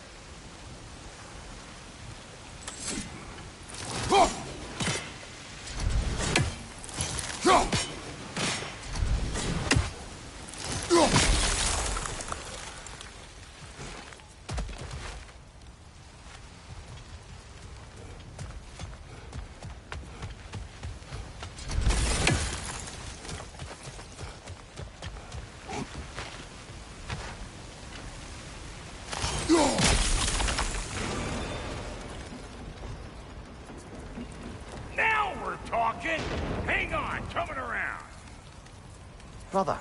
P: Brother,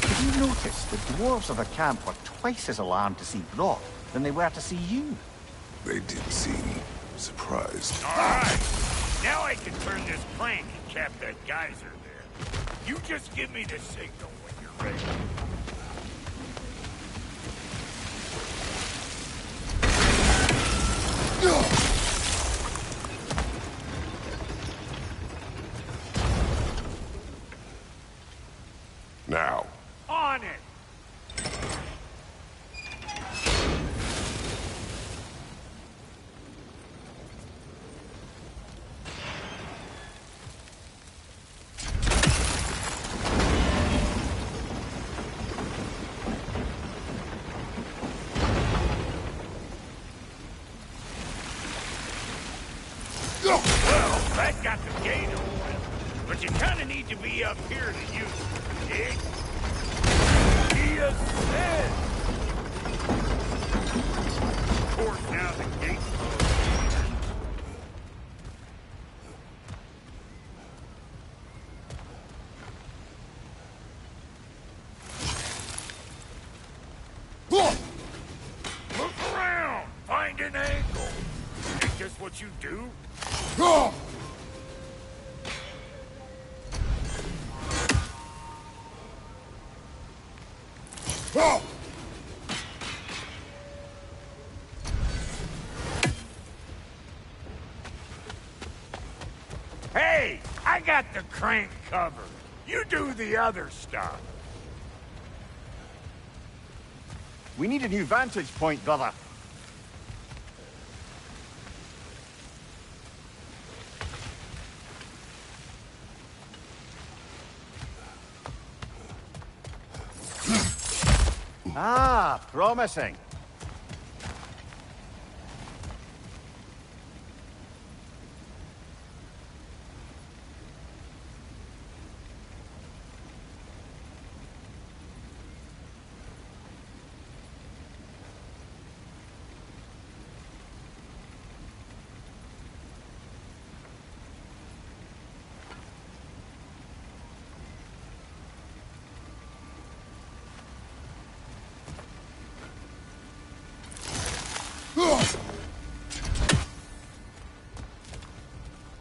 P: did you notice the dwarves of the camp were twice as alarmed to see Brock than they were to see you?
K: They did seem surprised.
L: All right. Now I can turn this crank and cap that geyser there. You just give me the signal when you're ready.
K: Now.
L: On it! Well, that got the gate open, but you kind of need to be up here to use it, dig? He said. Of course, now the gate's closed. Look around! Find an angle! Ain't this what you do? Hey, I got the crank covered. You do the other stuff.
P: We need a new vantage point, brother. Ah, promising.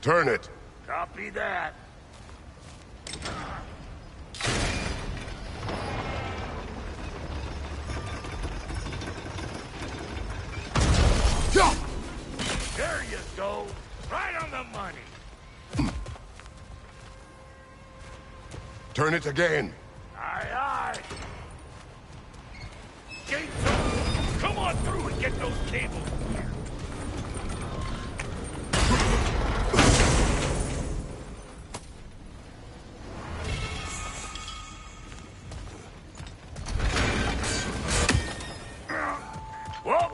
K: Turn it.
L: Copy that. There you go. Right on the money.
K: Turn it again.
L: Aye, aye. Gates open. Come on through and get those cables clear. Well,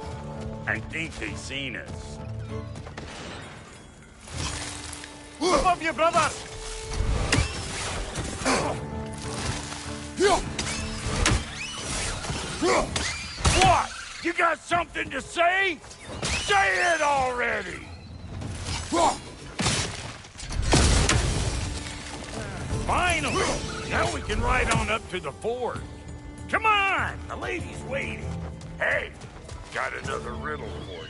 L: I think they seen us.
P: Above you, brother!
L: What? You got something to say? Say it already! Finally! Now we can ride on up to the fort. Come on! The lady's waiting. Hey, got another riddle for you.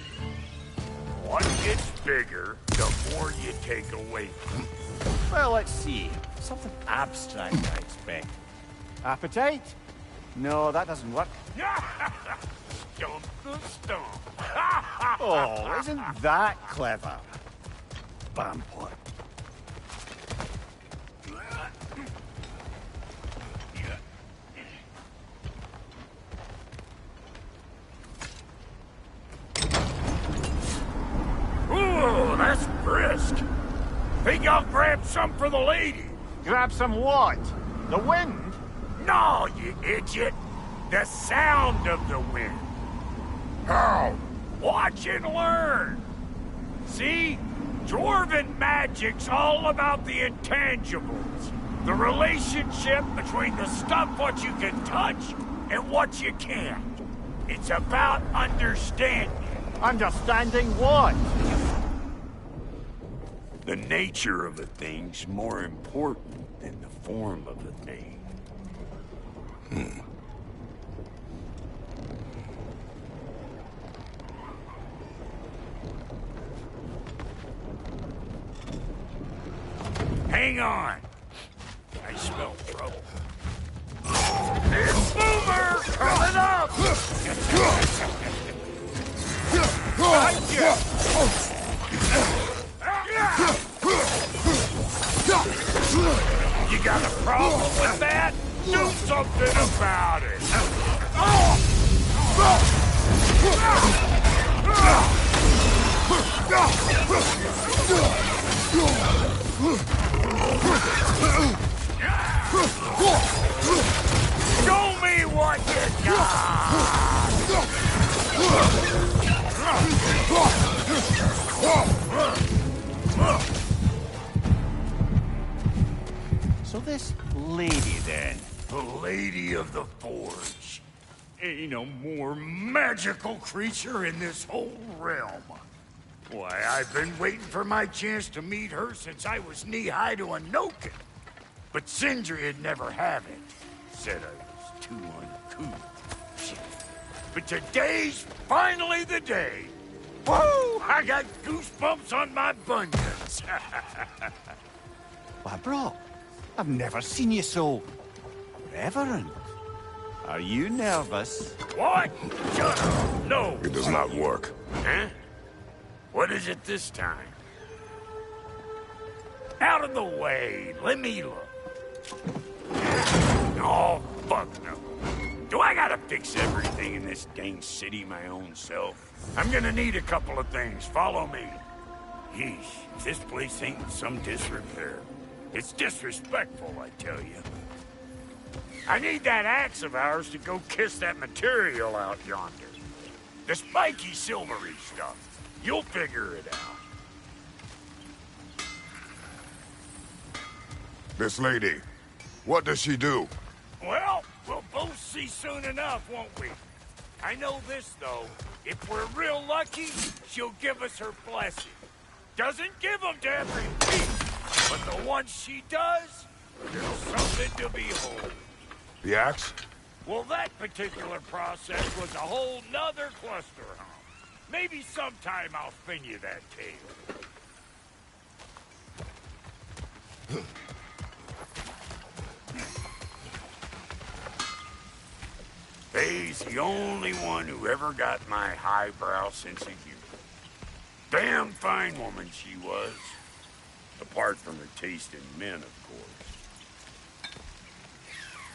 L: What gets bigger the more you take away from it?
P: Well, let's see. Something abstract, I expect. Appetite? No, that doesn't work.
L: Stump the stump.
P: Oh, isn't that clever? Vampire.
L: Ooh, that's brisk. Think I'll grab some for the lady.
P: Grab some what? The wind?
L: No, you idiot. The sound of the wind.
K: How?
L: Watch and learn. See? Dwarven magic's all about the intangibles. The relationship between the stuff what you can touch and what you can't. It's about understanding.
P: Understanding what?
L: The nature of a thing's more important than the form of a thing. Hang on. I smell trouble. It's Boomer coming up! You got a problem with that? Do something about it! Show me what you got!
P: So this lady, then?
L: The Lady of the Forge. Ain't no more magical creature in this whole realm. Why, I've been waiting for my chance to meet her since I was knee-high to a Noken. But Sindri'd never have it. Said I was too uncouth. Shit. But today's finally the day. Woo! I got goosebumps on my bunions.
P: Why, bro, I've never seen you so reverent. Are you nervous?
L: What? Shut up. No.
K: It does not work.
L: Huh? What is it this time? Out of the way. Let me look. Oh, fuck no. Do I gotta fix everything in this dang city my own self? I'm gonna need a couple of things. Follow me. Yeesh, this place ain't in some disrepair. It's disrespectful, I tell you. I need that axe of ours to go kiss that material out yonder. The spiky, silvery stuff. You'll figure it out.
K: This lady, what does she do?
L: Well, we'll both see soon enough, won't we? I know this, though. If we're real lucky, she'll give us her blessing. Doesn't give them to every piece, but the ones she does, there's something to behold.
K: The axe?
L: Well, that particular process was a whole nother cluster hump. Maybe sometime I'll spin you that tale. Faye's the only one who ever got my highbrow sense of humor. Damn fine woman she was. Apart from her taste in men, of course.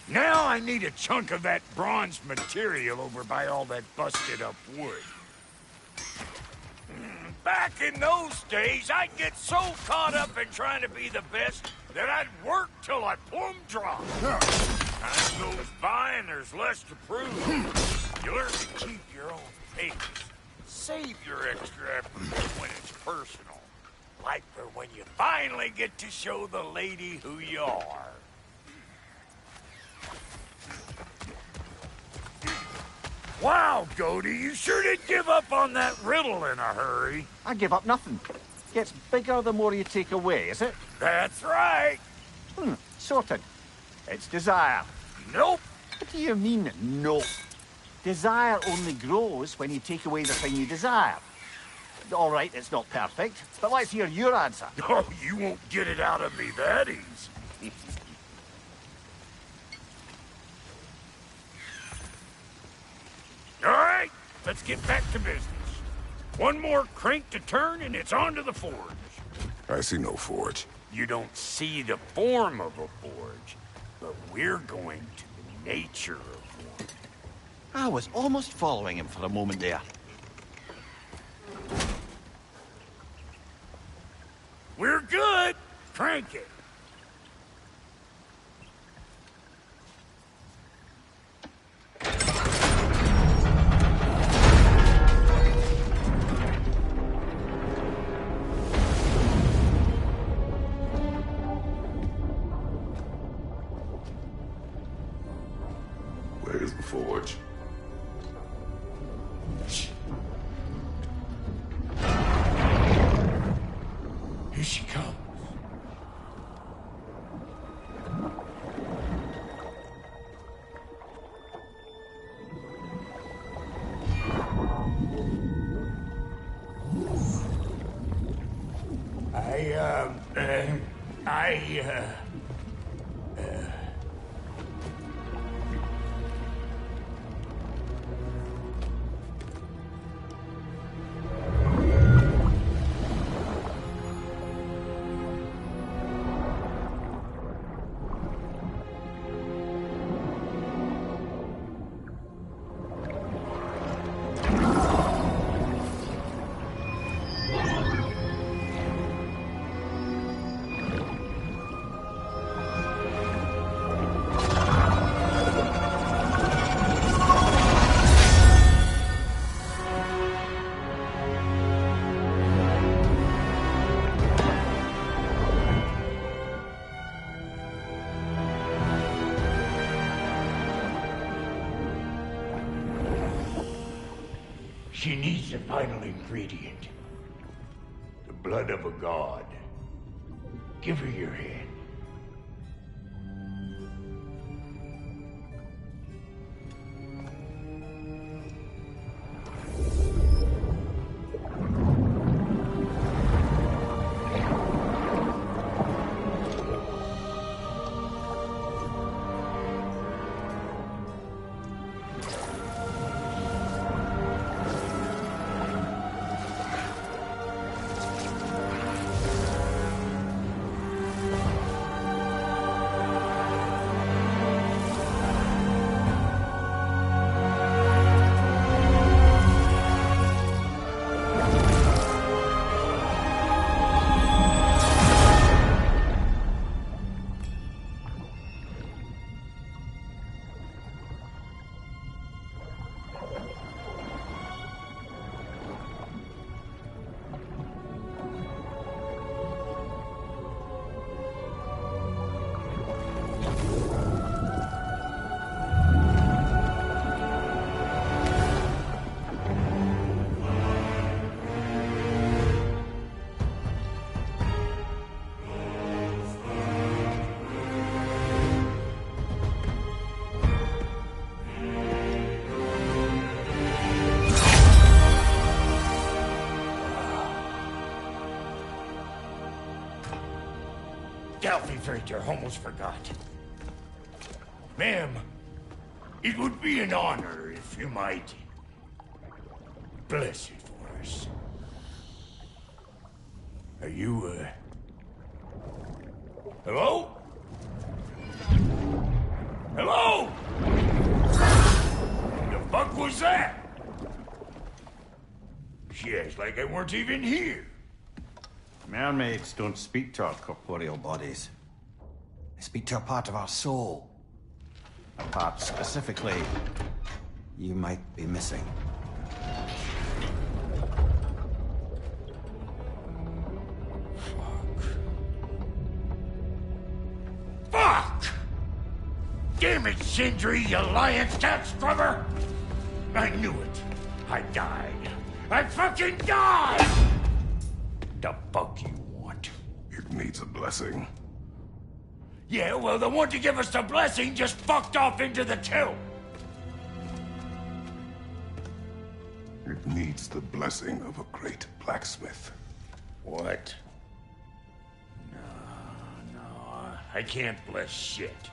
L: Now I need a chunk of that bronze material over by all that busted up wood. Back in those days, I'd get so caught up in trying to be the best that I'd work till I plumb dropped. Time goes by and there's less to prove. You learn to keep your own pace. Save your extra effort when it's personal. Like for when you finally get to show the lady who you are. Wow, Goldie, you sure did give up on that riddle in a hurry.
P: I give up nothing. Gets bigger the more you take away, is it?
L: That's right.
P: Sorted. It's desire.
L: Nope.
P: What do you mean, nope? Desire only grows when you take away the thing you desire. All right, it's not perfect, but let's hear your answer.
L: Oh, you won't get it out of me that easy. All right, let's get back to business. One more crank to turn and it's on to the forge.
K: I see no forge.
L: You don't see the form of a forge, but we're going to the nature of one.
P: I was almost following him for a moment there.
L: We're good. Crank it.
K: Where's the forge?
L: Here she comes. She needs the final ingredient. The blood of a god. Give her your hand. I almost forgot. Ma'am, it would be an honor if you might bless it for us. Are you, hello? Hello? The fuck was that? She acts like I weren't even here.
J: Mermaids don't speak to our corporeal bodies. They speak to a part of our soul. A part specifically you might be missing.
L: Fuck! Damn it, Sindri, you lion cat scrubber! I knew it. I died. I fucking died! The fuck you want?
K: It needs a blessing.
L: Yeah, well, the one to give us the blessing just fucked off into the tomb.
K: It needs the blessing of a great blacksmith.
L: What? No, I can't bless shit.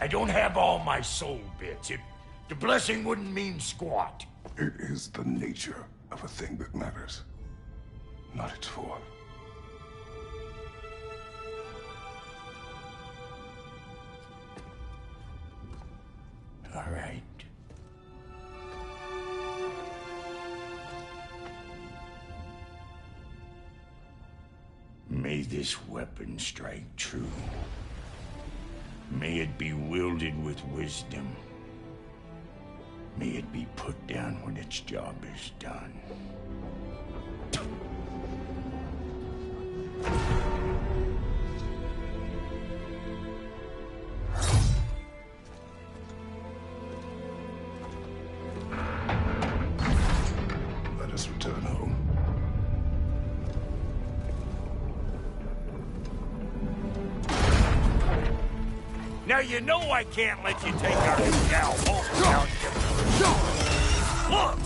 L: I don't have all my soul bits. The blessing wouldn't mean squat.
K: It is the nature of a thing that matters, not its form.
L: All right. May this weapon strike true. May it be wielded with wisdom. May it be put down when its job is done.
K: Let us return home.
L: Now you know I can't let you take our gal home without you. Look!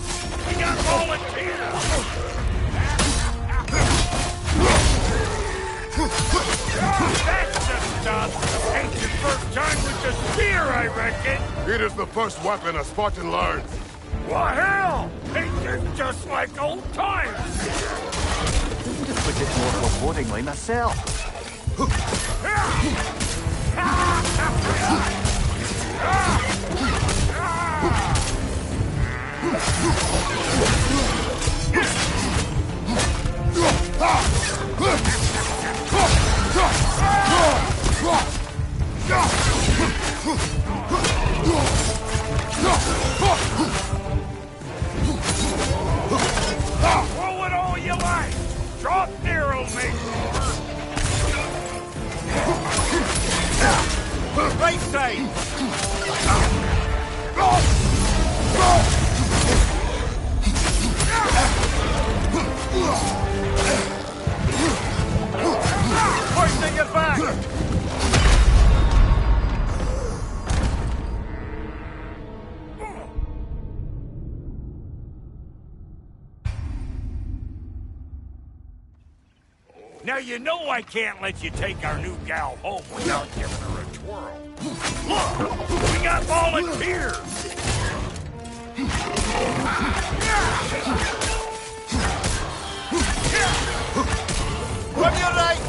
L: We got volunteers!
K: first weapon a Spartan learns.
L: What hell? It's just like old times.
P: Couldn't have put it more forebodingly myself.
L: Throw it all you like. Drop narrow, make
P: Right side! Hoisting it back!
L: Now you know I can't let you take our new gal home without giving her a twirl. Look, we got volunteers.
P: From your right!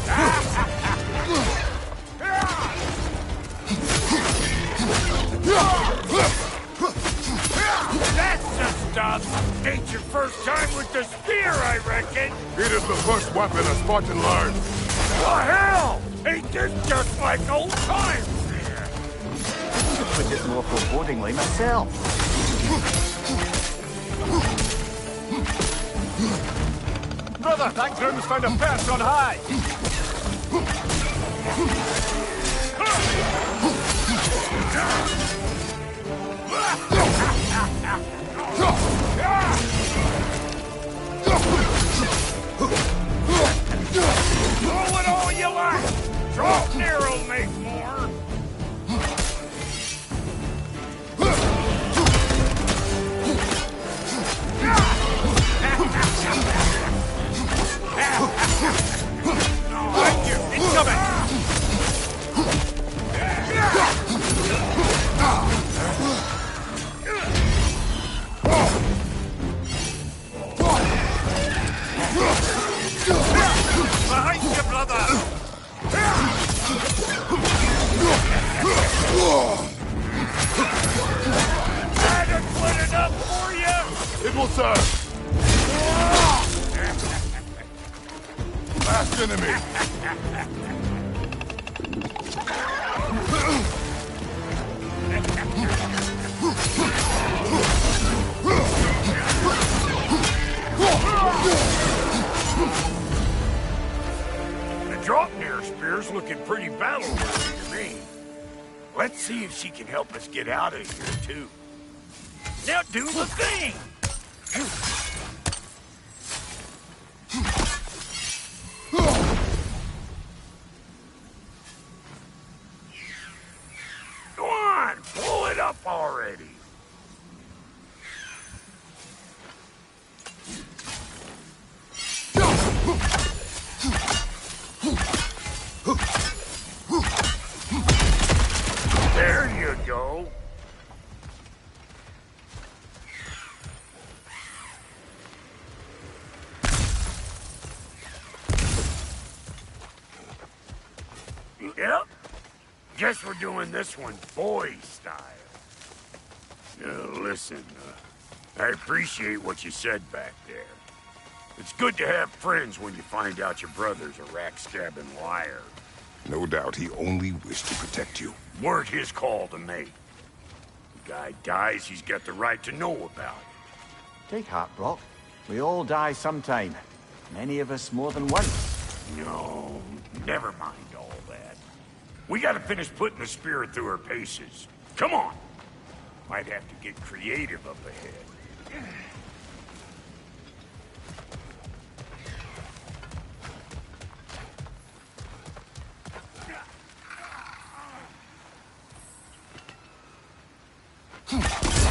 L: That's the stuff. Ain't your first time with the spear, I reckon.
K: It is the first weapon a Spartan learns.
L: What hell? Ain't this just like old times?
P: Couldn't have put it more forebodingly myself. Brother, that groom's found a perch on high.
L: Throw it all you like. Drop narrow, make more.
P: Thank you. Incoming. Behind you, brother.
L: Adequate enough for you?
K: It will serve. Last enemy.
L: The drop near spear's looking pretty battle-worthy to me. Let's see if she can help us get out of here, too. Now do the thing! Go on, blow it up already! There you go. Yep. Guess we're doing this one boy style. Listen, I appreciate what you said back there. It's good to have friends when you find out your brother's a rack-stabbing liar.
K: No doubt he only wished to protect you.
L: Weren't his call to make. The guy dies, he's got the right to know about it.
P: Take heart, Brock. We all die sometime. Many of us more than once.
L: No, never mind all that. We gotta finish putting the spirit through her paces. Come on! Might have to get creative up ahead.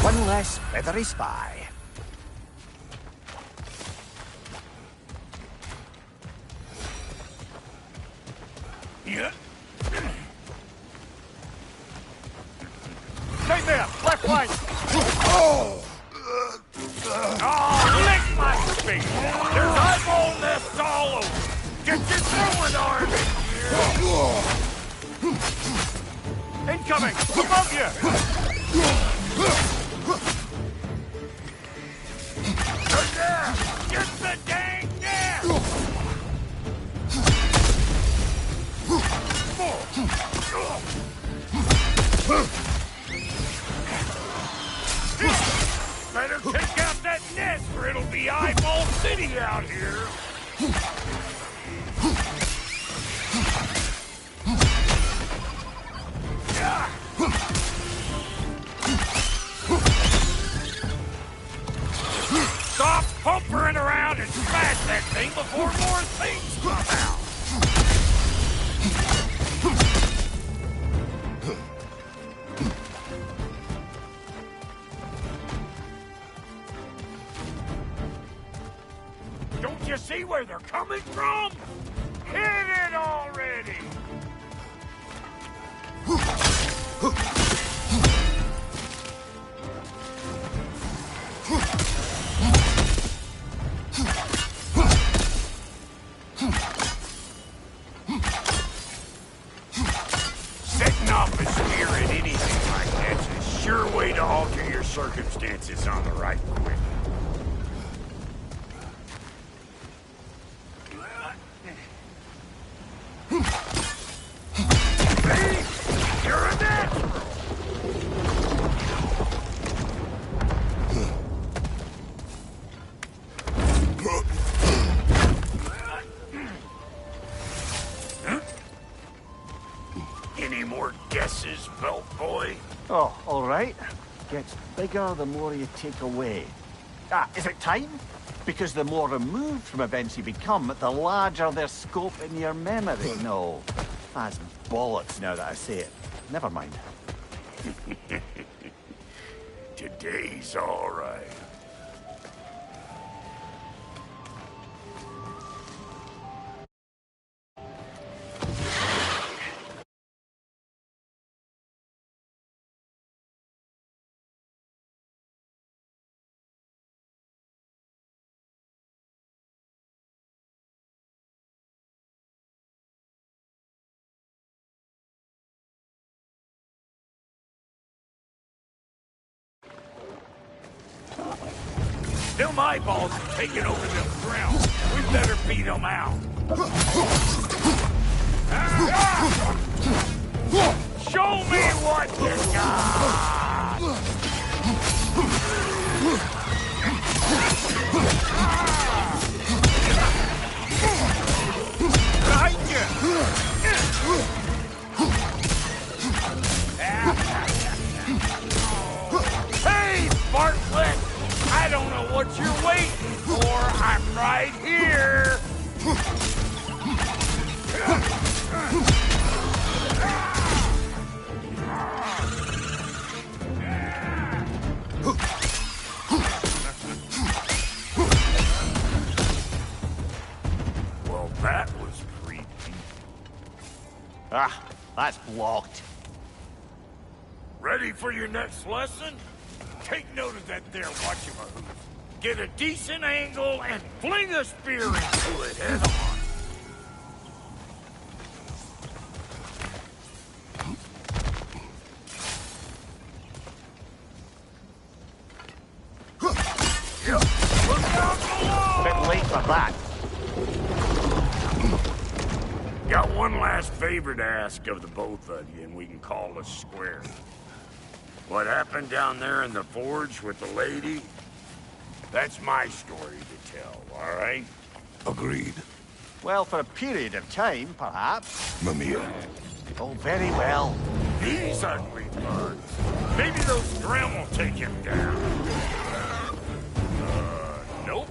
P: One less feathery spy.
L: Yeah.
P: Right there! Left flank!
L: Oh, lick my face! There's eyeball nests all over! Get your throwing arm in here!
P: Incoming! Above you!
L: Get the dang nest! Better take out that nest or it'll be Eyeball City out here! Stop pumpering around and smash that thing before more things come out! Don't you see where they're coming from? Hit it already! Setting off a spear at anything like that's a sure way to alter your circumstances on the right quick. See? You're a natural! Any more guesses, belt boy?
P: Oh, all right. Gets bigger the more you take away. Ah, is it time? Because the more removed from events you become, the larger their scope in your memory. No, that's bollocks now that I say it. Never mind.
L: Today's all right. Them eyeballs are taking over the ground. We better beat them out. Show me what you got!
P: Behind you!
L: Hey, Bartlett! I don't know what you're waiting for. I'm right here. Well, that was creepy.
P: Ah, that's blocked.
L: Ready for your next lesson? Take note of that there whatchamahoo. Get a decent angle and fling a spear into it head on.
P: Bit late for that.
L: Got one last favor to ask of the both of you, and we can call us square. What happened down there in the forge with the lady? That's my story to tell, all right?
K: Agreed.
P: Well, for a period of time, perhaps.
K: Mamiya.
P: Oh, very well.
L: These ugly bugs. Maybe those Grim will take him down. Nope.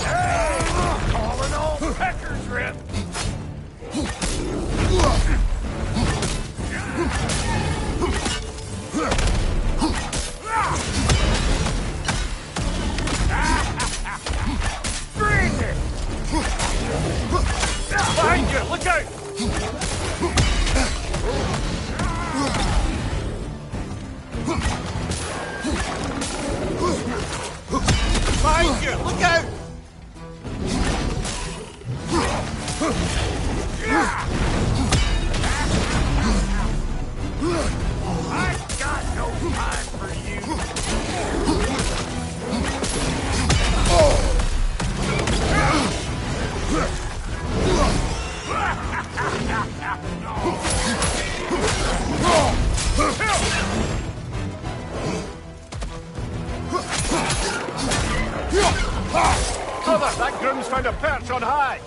L: Hey, calling all peckers, Rip. Bring it!
P: Behind you! Look out! danger! Look out!
L: I've got no time for you.
P: Brother, that groom's found a perch on high!